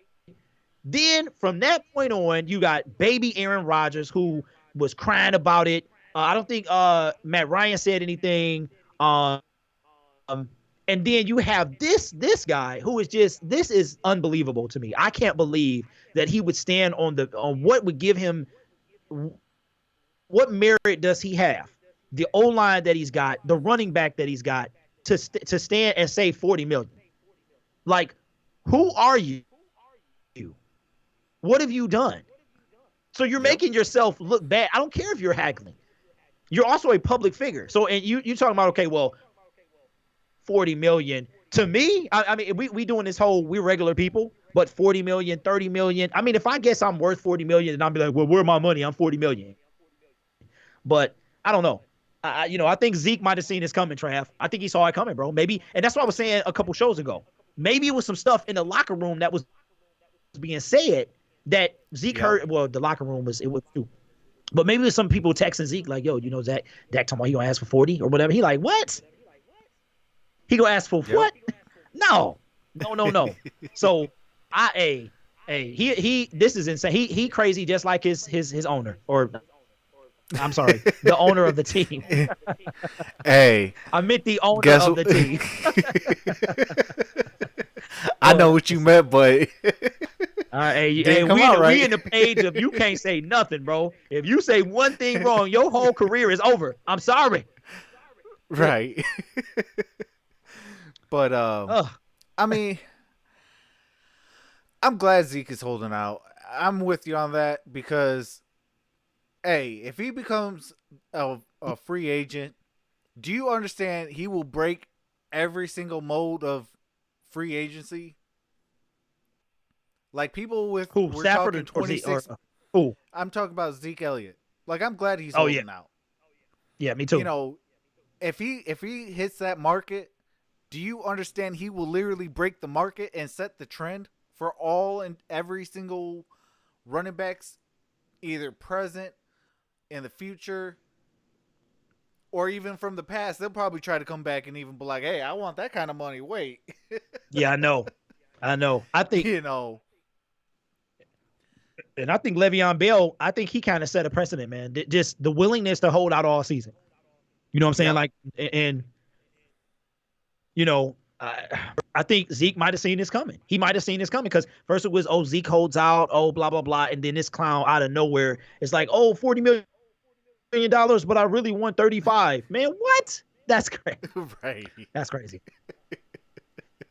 Then from that point on, you got baby Aaron Rodgers who was crying about it. I don't think Matt Ryan said anything. Um, and then you have this guy who is just, this is unbelievable to me. I can't believe that he would stand on what would give him, what merit does he have? The O-line that he's got, the running back that he's got to stand and say 40 million. Like, who are you? What have you done? So you're making yourself look bad. I don't care if you're haggling. You're also a public figure. So, and you talking about, okay, well, 40 million. To me, I mean, we doing this whole, we're regular people, but 40 million, 30 million. I mean, if I guess I'm worth 40 million, and I'll be like, well, where's my money? I'm 40 million. But I don't know. I think Zeke might have seen this coming, Trav. I think he saw it coming, bro. Maybe, and that's what I was saying a couple shows ago. Maybe it was some stuff in the locker room that was being said that Zeke heard. Well, the locker room was too. But maybe it was some people texting Zeke like, yo, Dak talking about he gonna ask for 40 or whatever. He like, what? He gonna ask for what? No. So he this is insane. He crazy just like his owner, or I'm sorry, the owner of the team. Hey, I meant the owner of the team. I know what you meant, but we right. in the page of you can't say nothing, bro. If you say one thing wrong, your whole career is over. I'm sorry. Right. But I mean, I'm glad Zeke is holding out. I'm with you on that because, hey, if he becomes a free agent, do you understand he will break every single mode of free agency? Like people with who, we're Stafford talking or 26. Who? I'm talking about Zeke Elliott. Like I'm glad he's holding out. Yeah, me too. You know, if he hits that market, do you understand he will literally break the market and set the trend for all and every single running backs, either present, in the future, or even from the past? They'll probably try to come back and even be like, hey, I want that kind of money. Wait. Yeah, I know. I think, and I think Le'Veon Bell, I think he kind of set a precedent, man. Just the willingness to hold out all season. You know what I'm saying? Yep. Like, and I think Zeke might have seen this coming. He might have seen this coming because first it was, oh, Zeke holds out, oh, blah, blah, blah. And then this clown out of nowhere, it's like, oh, $40 million, but I really want 35. Man, what? That's crazy. Right. That's crazy.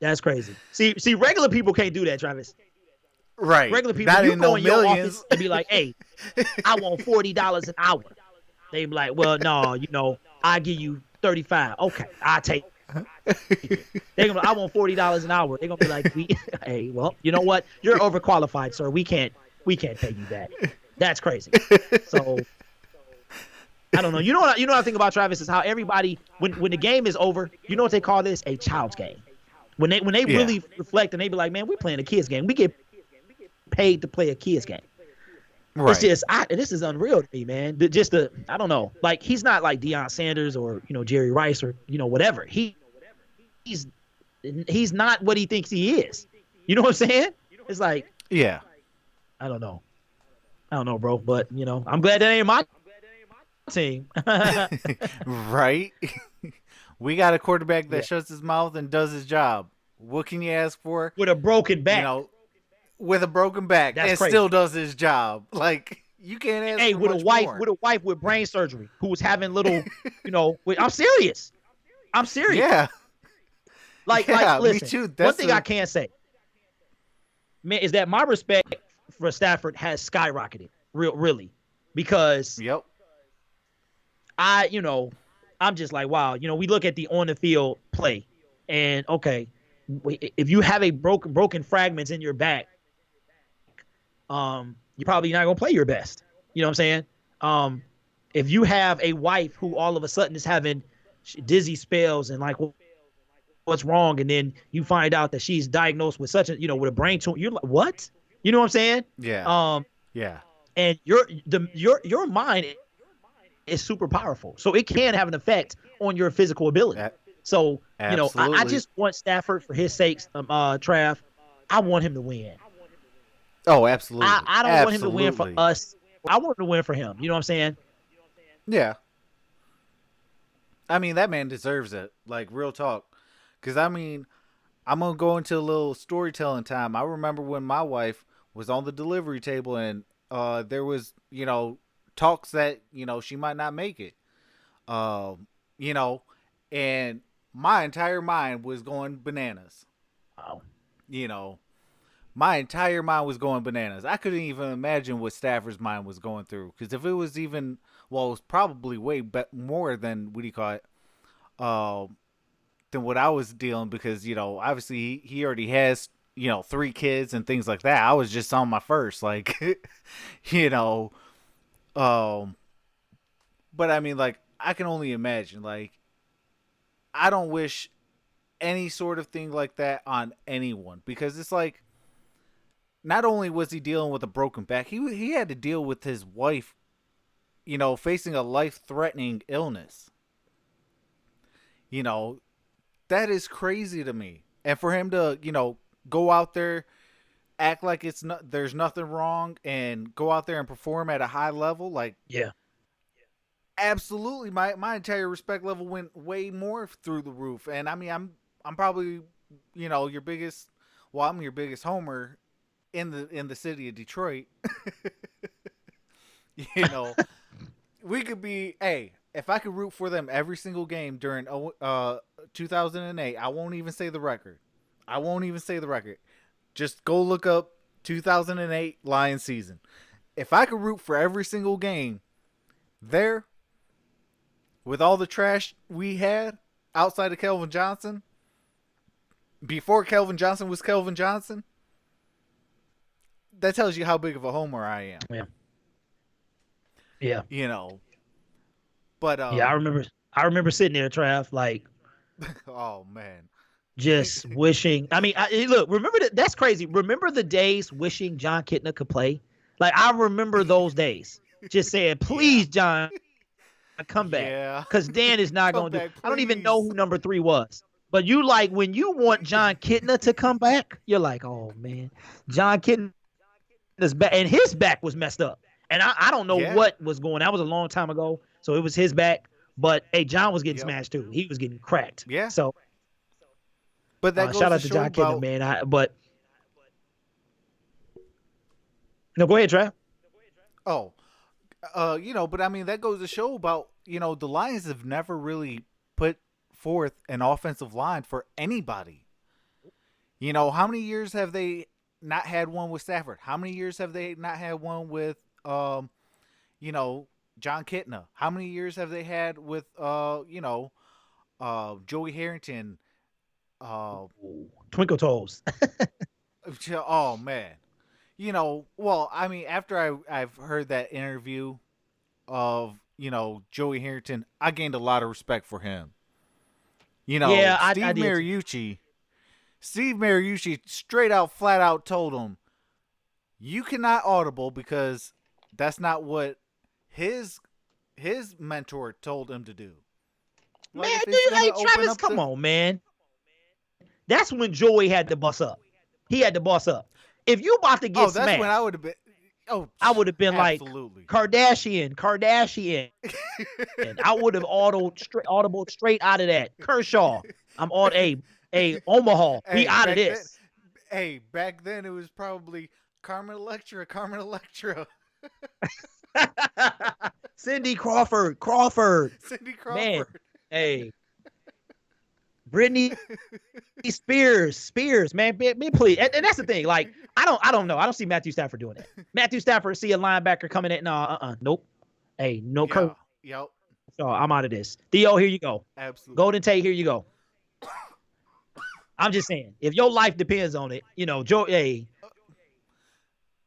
That's crazy. See, regular people can't do that, Travis. Right. Regular people, Not you in go no in millions. Your office and be like, hey, I want $40 an hour. They be like, well, no, I give you 35. Okay, I take it. They're gonna, I want $40 an hour. They're gonna be like, hey, well, you know what? You're overqualified, sir. We can't pay you that. That's crazy. So I don't know. You know what I think about, Travis, is how everybody when the game is over, you know what they call this? A child's game. When they really reflect and they be like, man, we're playing a kid's game. We get paid to play a kid's game. Right. It's just this is unreal to me, man. I don't know. Like he's not like Deion Sanders or Jerry Rice or whatever. He's not what he thinks he is. You know what I'm saying? It's like I don't know, bro. But I'm glad that ain't my team. Right. We got a quarterback that shuts his mouth and does his job. What can you ask for? With a broken back. With a broken back. That's and crazy. Still does his job. Like, you can't ask for with much a wife more. with a wife with brain surgery who was having little, I'm serious. Yeah. Like, Yeah, me listen, too. one That's thing I a can say, man, is that my respect for Stafford has skyrocketed, really, because yep. I, you know, I'm just like, wow, we look at the on the field play, and okay, if you have a broken fragments in your back, you're probably not gonna play your best. You know what I'm saying? Um, if you have a wife who all of a sudden is having dizzy spells and like what's wrong, and then you find out that she's diagnosed with such a with a brain tumor, you're like, what? You know what I'm saying? Yeah. Um, Yeah. and your mind is super powerful, so it can have an effect on your physical ability. A- So I absolutely. just want Stafford for his sakes, Trav. I want him to win. Oh, I absolutely. I don't want him to win for Absolutely. us. I want him to win for him. You know what I'm saying? Yeah. I mean, that man deserves it. Like, real talk. Because, I mean, I'm going to go into a little storytelling time. I remember when my wife was on the delivery table and there was, talks that, she might not make it. Um, you know, and my entire mind was going bananas. Wow. You know, my entire mind was going bananas. I couldn't even imagine what Stafford's mind was going through. Because if it was even, well, it was probably way more than, what do you call it? Um, than what I was dealing because obviously he already has 3 kids and things like that. I was just on my first like you know um but I mean like I can only imagine like I don't wish any sort of thing like that on anyone because it's like not only was he dealing with a broken back, he had to deal with his wife, facing a life-threatening illness. You know, that is crazy to me. And for him to, go out there, act like there's nothing wrong, and go out there and perform at a high level, like Yeah. absolutely, my entire respect level went way more through the roof. And I mean, I'm probably, your biggest, well, I'm your biggest homer in the city of Detroit. you know, we could be, hey, if I could root for them every single game during 2008, I won't even say the record. I won't even say the record. Just go look up 2008 Lions season. If I could root for every single game there, with all the trash we had outside of Kelvin Johnson, before Kelvin Johnson was Kelvin Johnson, that tells you how big of a homer I am. Yeah. Yeah. You know, but Yeah. I remember sitting there, Trav, like oh man, just wishing. I mean, look, remember that? That's crazy. Remember the days wishing John Kitna could play? Like, I remember those days. Just saying, yeah, please, John, come back. yeah, Because Dan is not come going to do. back, I don't even know please. who number 3 was. But you like when you want John Kitna to come back, you're like, oh man, John Kitna's back, and his back was messed up. And I don't know Yeah, what was going. That was a long time ago, so it was his back. But hey, John was getting yep, smashed too. He was getting cracked. yeah. So But that goes shout to out to show John Kitna, about man. But no, go ahead, Trav. oh, but I mean that goes to show about the Lions have never really put forth an offensive line for anybody. How many years have they not had one with Stafford? How many years have they not had one with you know, John Kitna? How many years have they had with Joey Harrington? Uh Ooh, Twinkle toes. oh man. Well, I mean, after I've heard that interview of, Joey Harrington, I gained a lot of respect for him. Yeah, I Steve did too. Mariucci Steve Mariucci straight out, flat out told him, "You cannot audible because that's not what his his mentor told him to do. Man, Like if it's hey gonna open Travis, up come the on, man. That's when Joey had to boss up. He had to boss up. If you about to get that's when I smashed, would have been. Oh, I would have been like absolutely. Kardashian. I would have audible straight out of that. Kershaw, I'm on a Omaha. We hey, out of back then, this. back then it was probably Carmen Electra, Carmen Electra, Cindy Crawford. Cindy Man, Crawford. hey, Brittany Spears, man, please. And that's the thing. Like, I don't know. I don't see Matthew Stafford doing that. Matthew Stafford see a linebacker coming in. No, nope. Hey, no Yeah. Kurt. Yep. So I'm out of this. Theo, here you go. Absolutely. Golden Tate, here you go. I'm just saying, if your life depends on it, Joe. Hey,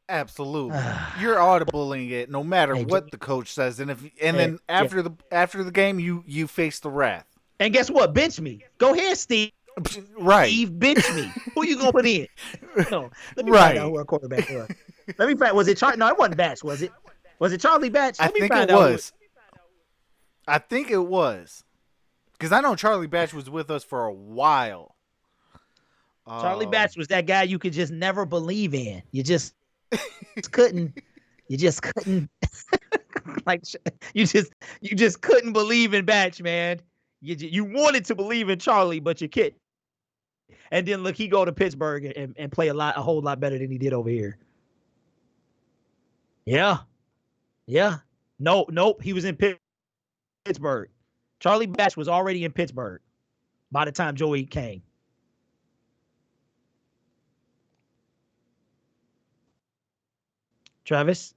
Absolutely. You're audibling it no matter hey, what the coach says, and hey, then yeah. after the game you face the wrath. And guess what? Bench me. Go ahead, Steve. Right. Steve, bench me. Who you gonna put in? No, let me find out Right. who our quarterback was. Let me find. Was it Charlie? No, it wasn't Batch. Was it? Was it Charlie Batch? I Let me think find it out. was. I think it was. Because I know Charlie Batch was with us for a while. Charlie Batch was that guy you could just never believe in. You just couldn't. You just couldn't. Like you just couldn't believe in Batch, man. You wanted to believe in Charlie, but you couldn't. And then look, he go to Pittsburgh and play a whole lot better than he did over here. Yeah, yeah. Nope. He was in Pittsburgh. Charlie Batch was already in Pittsburgh by the time Joey came. Travis?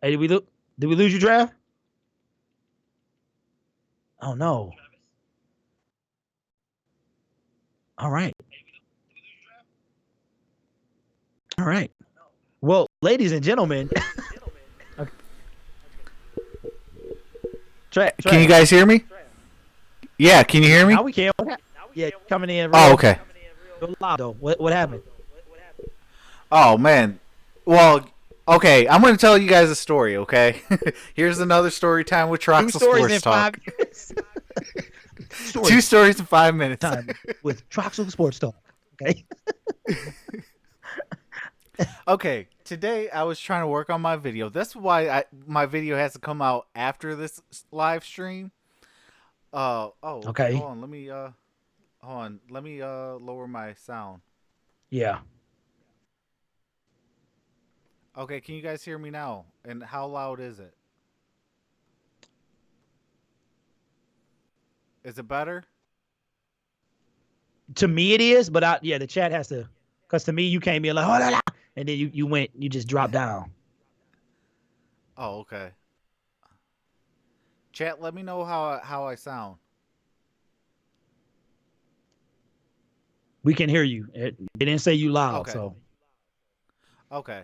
Hey, did we lose you, Trav? Oh no. All right. All right. Well, ladies and gentlemen. Okay. Can you guys hear me? Yeah, can you hear me? Now we can. Yeah, coming in. Oh, okay. Real loud though. What happened? Oh man. Well, okay, I'm going to tell you guys a story, okay? Here's another story time with Troxel Sports Talk. 2 stories in 5 minutes. Time with Troxel Sports Talk. Okay. Okay, today I was trying to work on my video. That's why my video has to come out after this live stream. Okay. Hold on. Let me lower my sound. Yeah. Okay, can you guys hear me now? And how loud is it? Is it better? To me it is, but the chat has to, because to me you came in like, oh, la, la, and then you just dropped down. Oh, okay. Chat, let me know how I sound. We can hear you. It didn't say you loud, okay. so. Okay.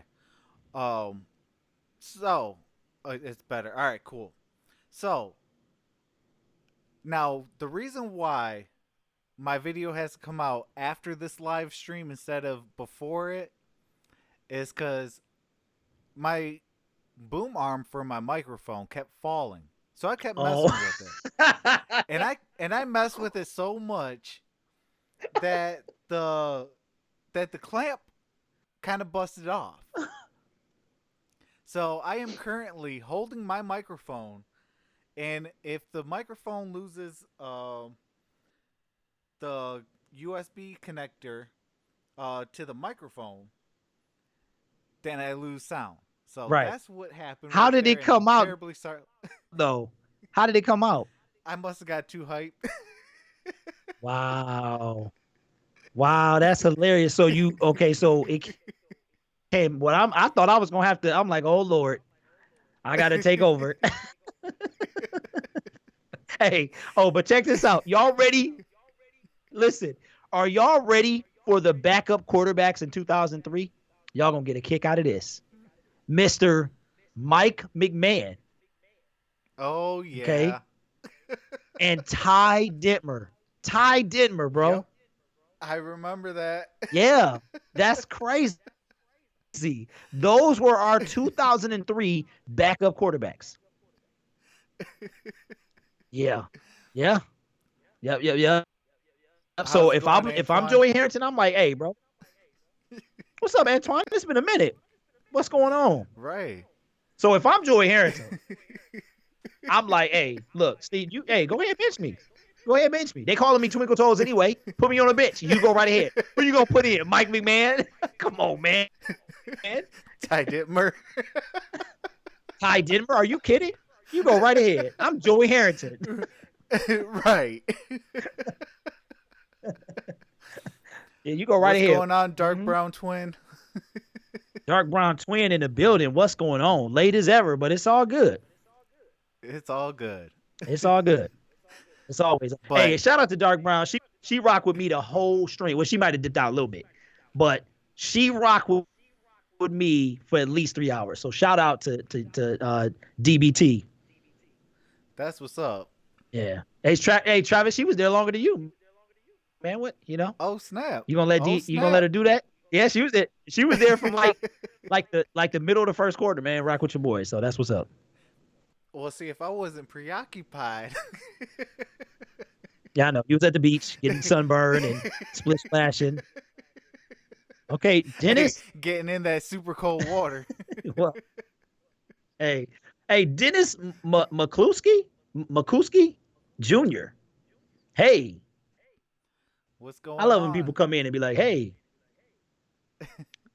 So it's better. All right, cool. So now the reason why my video has to come out after this live stream instead of before it is because my boom arm for my microphone kept falling. So I kept messing with it. And I messed with it so much that the clamp kind of busted off. So I am currently holding my microphone, and if the microphone loses the USB connector to the microphone, then I lose sound. So that's what happened. How did it come out? Terribly sorry. Though, how did it come out? I must have got too hyped. Wow, that's hilarious. So so it came. What I thought I was gonna have to. I'm like, oh Lord, I got to take over. Hey, but check this out. Y'all ready? Listen, are y'all ready for the backup quarterbacks in 2003? Y'all gonna get a kick out of this. Mr. Mike McMahon. Oh, yeah. Okay. And Ty Detmer. Ty Detmer, bro. Yep. I remember that. Yeah, that's crazy. Those were our 2003 backup quarterbacks. Yeah. Yep. So if I'm Joey Harrington, I'm like, hey, bro. What's up, Antoine? It's been a minute. What's going on? Right. So if I'm Joey Harrington, I'm like, hey, look, Steve, go ahead and bench me. Go ahead and bench me. They calling me Twinkle Toes anyway. Put me on a bench. You go right ahead. Who you gonna put in? Mike McMahon? Come on, man. Ty Detmer. Ty Detmer? Are you kidding? You go right ahead. I'm Joey Harrington. Right. Yeah, you go right What's ahead. going on, Dark Mhm. Brown Twin? Dark brown twin in the building. What's going on? Late as ever, but it's all good. It's all good. It's all good. It's always. Hey, But shout out to Dark Brown. She rocked with me the whole stream. Well, she might have dipped out a little bit, but she rocked with me for at least 3 hours. So shout out to DBT. that's what's up. Yeah. Hey, Travis, she was there longer than you, man. What Oh snap! You gonna let Oh You gonna let snap! her do that? Yeah, she was there. She was there from like the middle of the first quarter, man. Rock with your boys. So that's what's up. Well, see, if I wasn't preoccupied, Yeah, I know. You was at the beach getting sunburned and split splashing. Okay, hey, Dennis. getting in that super cold water. Well, hey, hey, Dennis McCluskey Jr. Hey, What's I going love when people on? come in and be like, "Hey,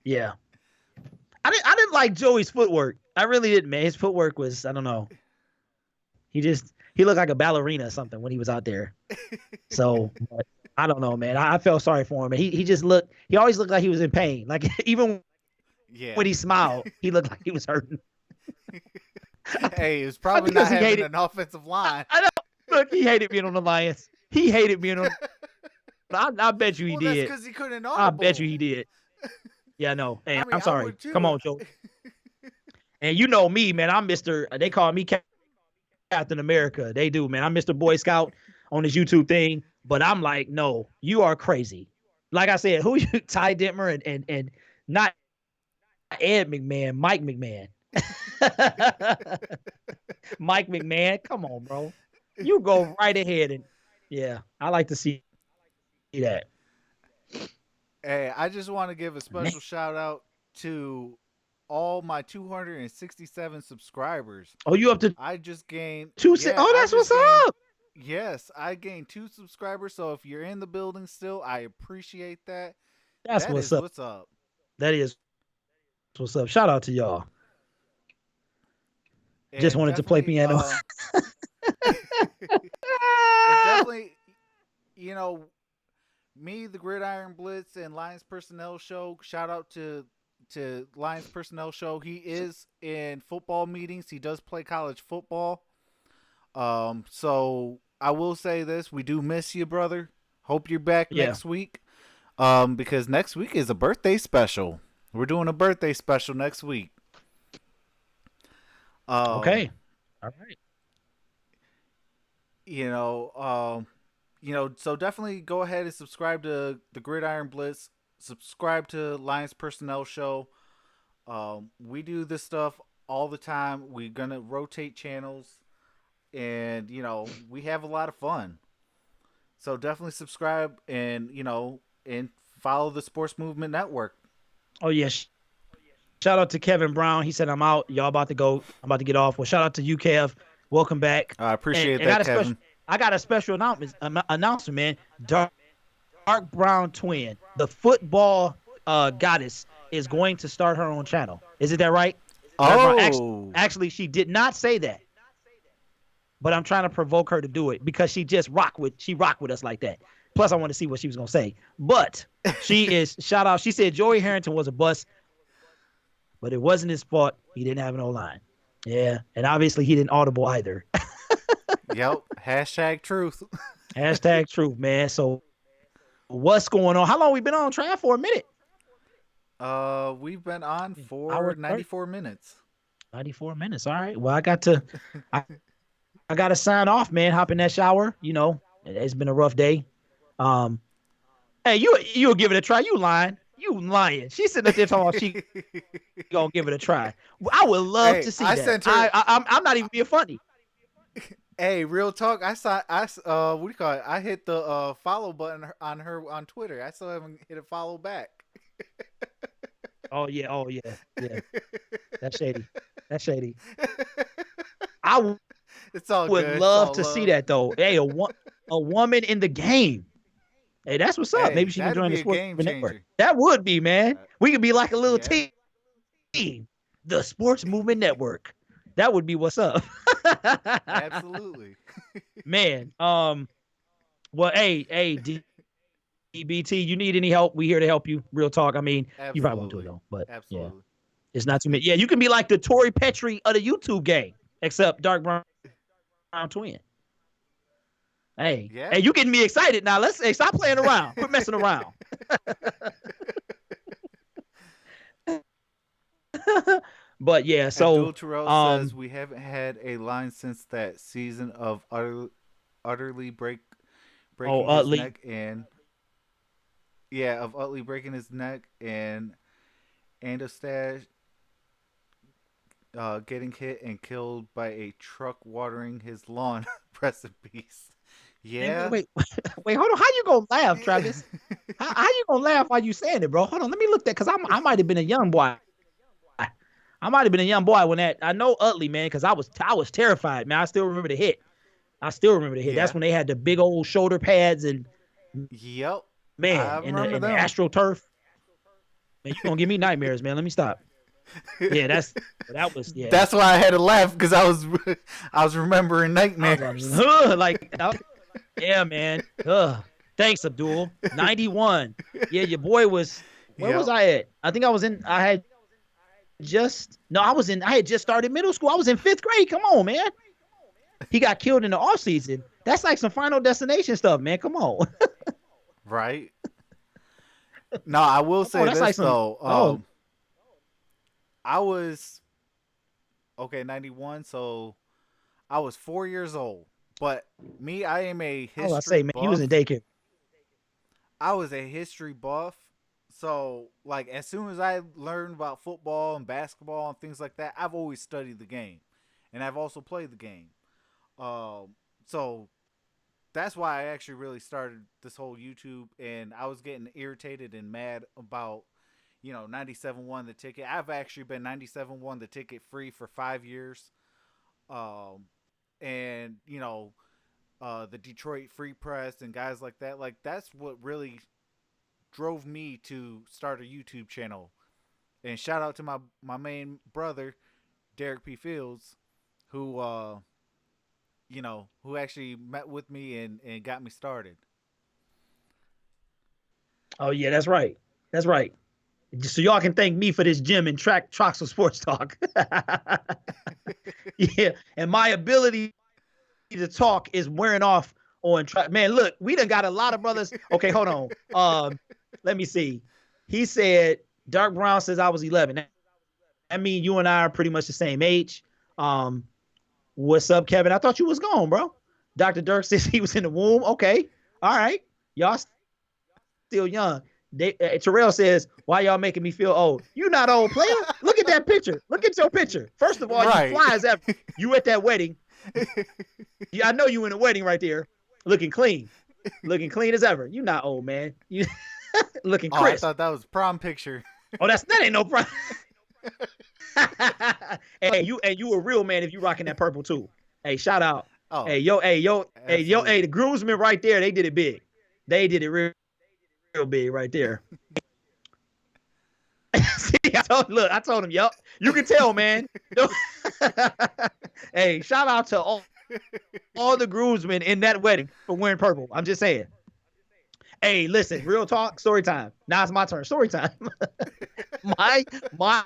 yeah." I didn't like Joey's footwork. I really didn't, man. His footwork was, I don't know. He looked like a ballerina or something when he was out there. So, but I don't know, man. I felt sorry for him. And he always looked like he was in pain. Like even when Yeah. he smiled, he looked like he was hurting. Hey, it's probably not Because he having hated. an offensive line. I know. Look, he hated being on the Lions. He hated being on. I bet you he Well, that's did. because he couldn't I bet you audible. he did. Yeah, no. Hey, I mean, I'm I sorry. would Come too. on, Joe. And you know me, man. I'm Mister. They call me Captain America. They do, man. I'm Mister Boy Scout on this YouTube thing. But I'm like, no, you are crazy. Like I said, who you Ty Detmer and not Ed McMahon, Mike McMahon. Mike McMahon. Come on, bro. You go right ahead and yeah, I like to see that. Hey, I just want to give a Man. special shout out to all my 267 subscribers. Oh, you up to I just gained, Oh, I that's what's just gained, up. yes, I gained 2 subscribers. So if you're in the building still, I appreciate that. That's That what's is up. what's up. That is what's up. Shout out to y'all. Just And wanted to play definitely, piano. and definitely, you know, me, the Gridiron Blitz, and Lions Personnel Show. Shout out to Lions Personnel Show. He is in football meetings. He does play college football. So I will say this: we do miss you, brother. Hope you're back Yeah. next week. Because next week is a birthday special. We're doing a birthday special next week. Um, Okay. All right. you know, so definitely go ahead and subscribe to the Gridiron Blitz. Subscribe to Lions Personnel Show. We do this stuff all the time. We're gonna rotate channels, and we have a lot of fun. So definitely subscribe, and and follow the Sports Movement Network. Oh yes. Shout out to Kevin Brown. He said I'm out. Y'all about to go. I'm about to get off. Well, shout out to you, Kev. Welcome back. I And appreciate I that, got a special. Kevin. I got a special announcement, man. Dark Brown Twin, the football goddess, is going to start her own channel. Isn't that right? Dark Brown. Oh, Actually, she did not say that, but I'm trying to provoke her to do it because she rocked with us like that. Plus, I want to see what she was gonna say. But she is shout out. She said Joey Harrington was a bust, but it wasn't his fault. He didn't have an O line. Yeah, and obviously he didn't audible either. yep. Hashtag truth. Hashtag truth, man. So what's going on? How long we been on? Trying for a minute. We've been on Hour for 30, 94 minutes. 94 minutes. All right. Well, I, I got to sign off, man. Hop in that shower. It's been a rough day. Um, hey, you'll give it a try. You lying? You lying? She's sitting up there talking about she gonna give it a try. I would love Hey, to see I that. sent her. I'm not even being funny. Hey, real talk. I saw. What do you call it? I hit the follow button on her on Twitter. I still haven't hit a follow back. Oh yeah. Oh yeah. Yeah. That's shady. That's shady. I It's all would good. It's love all to see love. that though. Hey, a woman in the game. Hey, that's what's up. Maybe Hey, she can that'd join the be a Sports game Movement Network. changer. That would be, man. Uh, We could be like a little yeah. team. The Sports Movement Network. That would be what's up. Absolutely. Man. Well, hey, DBT, you need any help? We here to help you. Real talk. I mean, you probably won't do it Absolutely. though, but yeah, Absolutely. it's not too many. Yeah, you can be like the Tory Petrie of the YouTube game, except Dark Brown Twin. Hey, Yeah. you getting me excited now? Let's stop playing around. Quit messing around. But yeah, so Abdul Terrell says um, we haven't had a line since that season of utterly breaking his Utley. neck and yeah, of Utley breaking his neck and Andostash getting hit and killed by a truck watering his lawn. Rest in peace. Man, Yeah. wait, hold on. How you gonna laugh, Travis? How you gonna laugh while you saying it, bro? Hold on, let me look that because I might have been a young boy. I might have been a young boy when that. I know Utley, man, because I was terrified, man. I still remember the hit. I still remember the hit. That's Yeah. when they had the big old shoulder pads and Yep. I man, and the remember and the them. AstroTurf. Man, you gonna give me nightmares, man. Let me stop. Yeah, that was yeah. That's why I had to laugh because I was remembering I was like, nightmares. yeah, man. Thanks, Abdul. 91. Yeah, your boy was. Where was Yep. I at? I think I was in. I had just no. I was in. I had just started middle school. I was in 5th grade. Come on, man. He got killed in the off season. That's like some Final Destination stuff, man. Come on. Right. No, I will Come on. say That's like this some. though. Oh, I was okay, 91. So I was 4 years old. But me, I am a I history say, man. You was in buff. daycare. I was a history buff. So like as soon as I learned about football and basketball and things like that, I've always studied the game, and I've also played the game. So that's why I actually really started this whole YouTube, and I was getting irritated and mad about 97 won the ticket. I've actually been 97 won the ticket free for 5 years. Um, and the Detroit Free Press and guys like that. Like that's what really drove me to start a YouTube channel. And shout out to my main brother, Derek P. Fields, who who actually met with me and got me started. Oh yeah, that's right. That's right. So y'all can thank me for this gym and Troxel Sports Talk. Yeah, and my ability to talk is wearing off on track. Man, look, we done got a lot of brothers. Okay, hold on. Let me see. He said Dark Brown says I was 11. I mean, you and I are pretty much the same age. Um, what's up, Kevin? I thought you was gone, bro. Dr. Dirk says he was in the womb. Okay, all right. Y'all still young. Terrell says, "Why y'all making me feel old? You not old, player. Look at that picture. Look at your picture. First of all, you Right. fly as ever. You at that wedding. Yeah, I know you in a wedding right there, looking clean as ever. You not old, man. You looking Oh, I crisp. thought that was prom picture. Oh, that ain't no problem. And you a real man if you rocking that purple too. Hey, shout out. Oh, Hey, the absolutely. groomsmen right there, they did it big. They did it real big right there. See, I told him, yup. You can tell, man. Hey, shout out to all the groomsmen in that wedding for wearing purple. I'm just saying. Hey, listen, real talk, story time. Now it's my turn. Story time. my my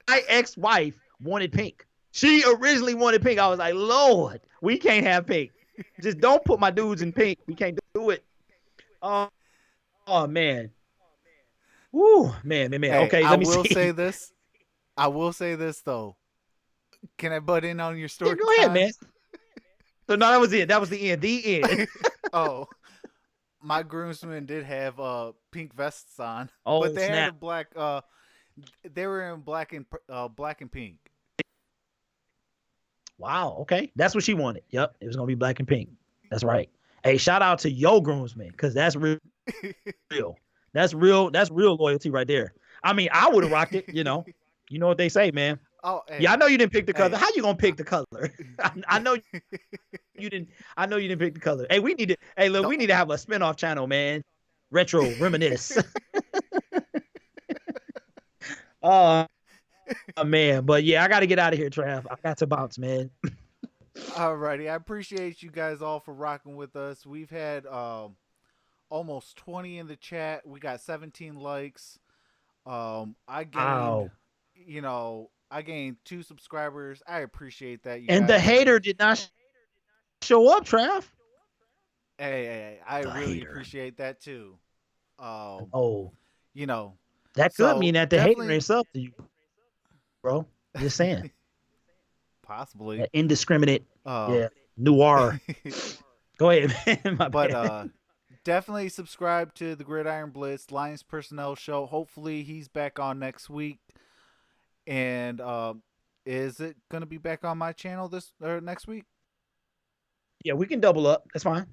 my ex-wife wanted pink. She originally wanted pink. I was like, Lord, we can't have pink. Just don't put my dudes in pink. We can't do it. Oh, oh man. Woo, man. Hey, Okay, I let me will see. say this. I will say this though. Can I butt in on your Yeah, story go ahead, time? man. So no, that was it. That was the end. The end. Oh, my groomsmen did have pink vests on, but Oh they had a snap. black they were in black and pink. Wow. Okay, that's what she wanted. Yep, it was gonna be black and pink. That's right. Hey, shout out to yo groomsmen because that's real. That's real loyalty right there. I mean, I would have rocked it. You know what they say, man. Oh, Yeah, I hey. know you didn't pick the color. Hey. How you gonna I, pick the color? I know you didn't. I know you didn't pick the color. Hey, we need to. Hey, look, the, we need to have a spinoff channel, man. Retro reminisce. uh, man. But yeah, I got to get out of here, Trav. I got to bounce, man. Alrighty, I appreciate you guys all for rocking with us. We've had almost 20 in the chat. We got 17 likes. I gained, Wow. I gained 2 subscribers. I appreciate that, you And the guys. hater did not show up, Trav. Hey, I The really hater. appreciate that too. Um, Oh, you know, that could mean so that the hater definitely, ain't up to you, bro. Just saying. possibly. That indiscriminate, Uh, yeah, noir. Go ahead, man. My but bad. definitely subscribe to the Gridiron Blitz Lions Personnel Show. Hopefully, he's back on next week. And is it gonna be back on my channel this or next week? Yeah, we can double up. That's fine.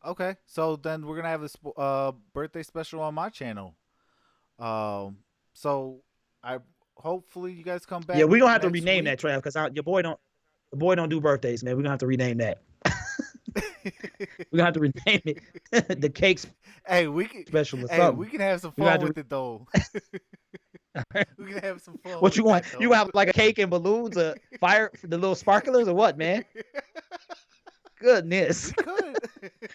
Okay, so then we're gonna have this birthday special on my channel. So I hopefully you guys come Yeah, back we're gonna have to next rename that, week. Trav, because the boy don't do birthdays, man. We're gonna have to rename that. We're gonna have to rename it the cake hey, we can special or hey something. we can have some We're gonna fun have with it though. to We can have some fun what you with want? that You though. gonna have like a cake and balloons, a fire, the little sparklers, or what, man? Goodness. We could.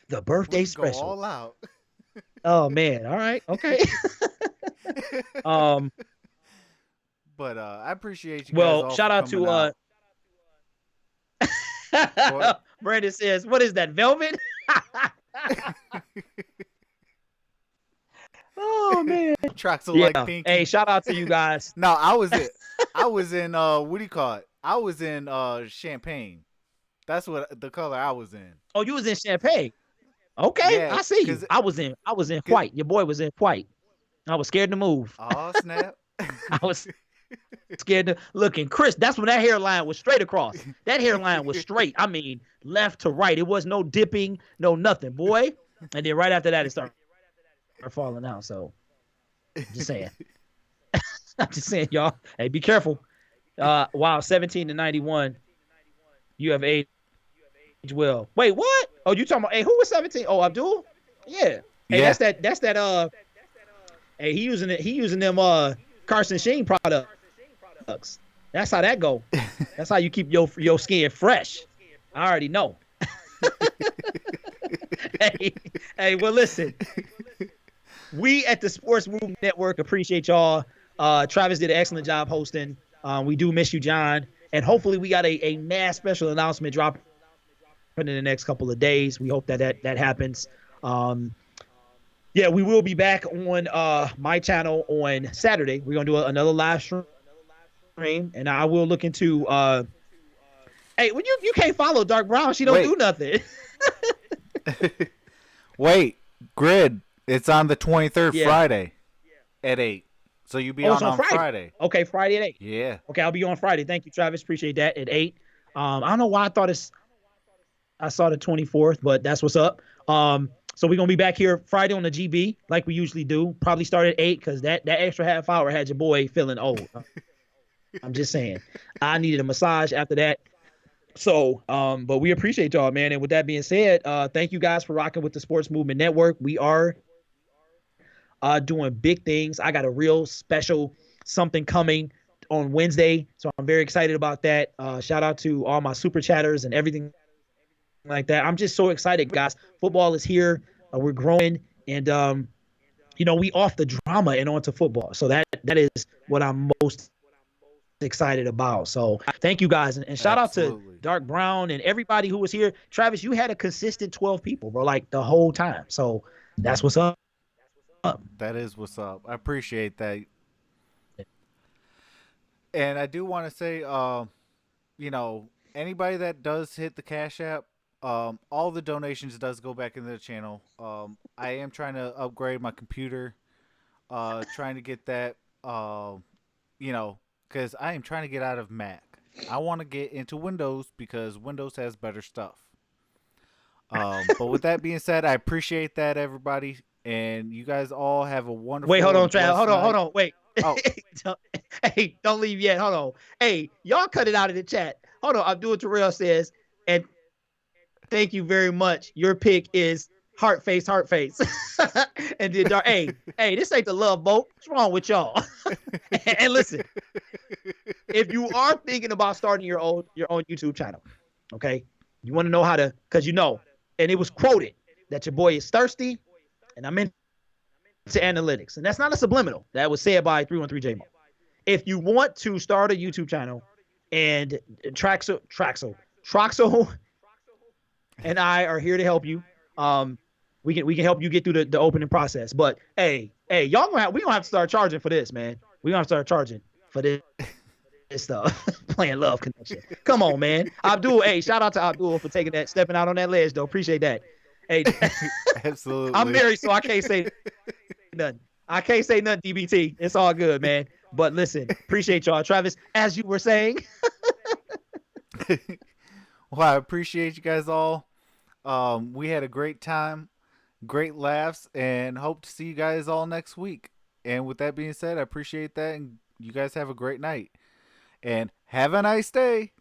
The We birthday could go special. all out. Oh man. All right. Okay. um. But I appreciate you guys Well, all for shout out coming to out. Go Brandon says, "What is that, velvet?" Oh man. Troxel like Yeah. Hey, pinky. shout out to you guys. No, I was in what do you call it? I was in champagne. That's what the color I was in. Oh, you was in Champagne. Okay, Yeah, I see you. cause, I was in cause white. Your boy was in white. I was scared to move. oh snap. I was scared to looking. Chris, that's when that hairline was straight across. That hairline was straight. I mean, left to right. It was no dipping, no nothing, boy. And then right after that, it started falling out. So just saying. I'm just saying, y'all. Hey, be careful. Wow, 17 to 91. You have aged well. Wait, what? Oh, you talking about? Hey, who was 17? Oh, Abdul. Yeah. Hey, Yeah. That's that. Hey, he using them Carson Sheen products. That's how that go. That's how you keep your skin fresh. I already know. hey, well, listen. We at the Sports Movement Network appreciate y'all. Travis did an excellent job hosting. We do miss you, John. And hopefully we got a mass special announcement dropping in the next couple of days. We hope that happens. Yeah, we will be back on my channel on Saturday. We're gonna do another live stream, and I will look into. Hey, when you can't follow Dark Brown, she don't Wait. do nothing. Wait. Grid. It's on the 23rd Yeah. Friday at 8. So you be Oh, it's on on Friday. Friday. Okay, Friday at 8. Yeah. Okay, I'll be on Friday. Thank you, Travis. Appreciate that at 8. I don't know why I saw the 24th, but that's what's up. So we're gonna be back here Friday on the GB like we usually do. Probably start at 8 because that extra half hour had your boy feeling old. I'm just saying. I needed a massage after that. So, but we appreciate y'all, man. And with that being said, thank you guys for rocking with the Sports Movement Network. We are doing big things. I got a real special something coming on Wednesday, so I'm very excited about that. Shout out to all my super chatters and everything like that. I'm just so excited, guys. Football is here. We're growing, and we off the drama and onto football. So that is what I'm most excited about. So thank you guys, and shout out to Absolutely. Dark Brown and everybody who was here. Travis, you had a consistent 12 people, bro, like the whole time. So that's what's up. That is what's up. I appreciate that. And I do want to say, anybody that does hit the Cash App, all the donations does go back into the channel. I am trying to upgrade my computer, trying to get that, because I am trying to get out of Mac. I want to get into Windows because Windows has better stuff. But with that being said, I appreciate that, everybody. And you guys all have a wonderful Wait, hold on, and Trav. blessed Hold night. on. Wait. Oh, Hey, don't leave yet. Hold on. Hey, y'all cut it out of the chat. Hold on. Abdul Terrell says, and thank you very much. Your pick is heart face. And then, hey, this ain't the love boat. What's wrong with y'all? And listen, if you are thinking about starting your own YouTube channel, okay, you want to know how to, because and it was quoted that your boy is thirsty, and I'm into analytics, and that's not a subliminal. That was said by 313 JMO. If you want to start a YouTube channel, and Troxel and I are here to help you. We can help you get through the opening process. But hey, we gonna have to start charging for this, man. We gonna have to start charging for this stuff. Playing Love Connection. Come on, man. Abdul, hey, shout out to Abdul for stepping out on that ledge, though. Appreciate that. Hey, I'm Absolutely. married, so I can't say nothing. I can't say nothing, DBT. It's all good, man. But listen, appreciate y'all. Travis, as you were saying. Well, I appreciate you guys all. We had a great time, great laughs, and hope to see you guys all next week. And with that being said, I appreciate that, and you guys have a great night. And have a nice day.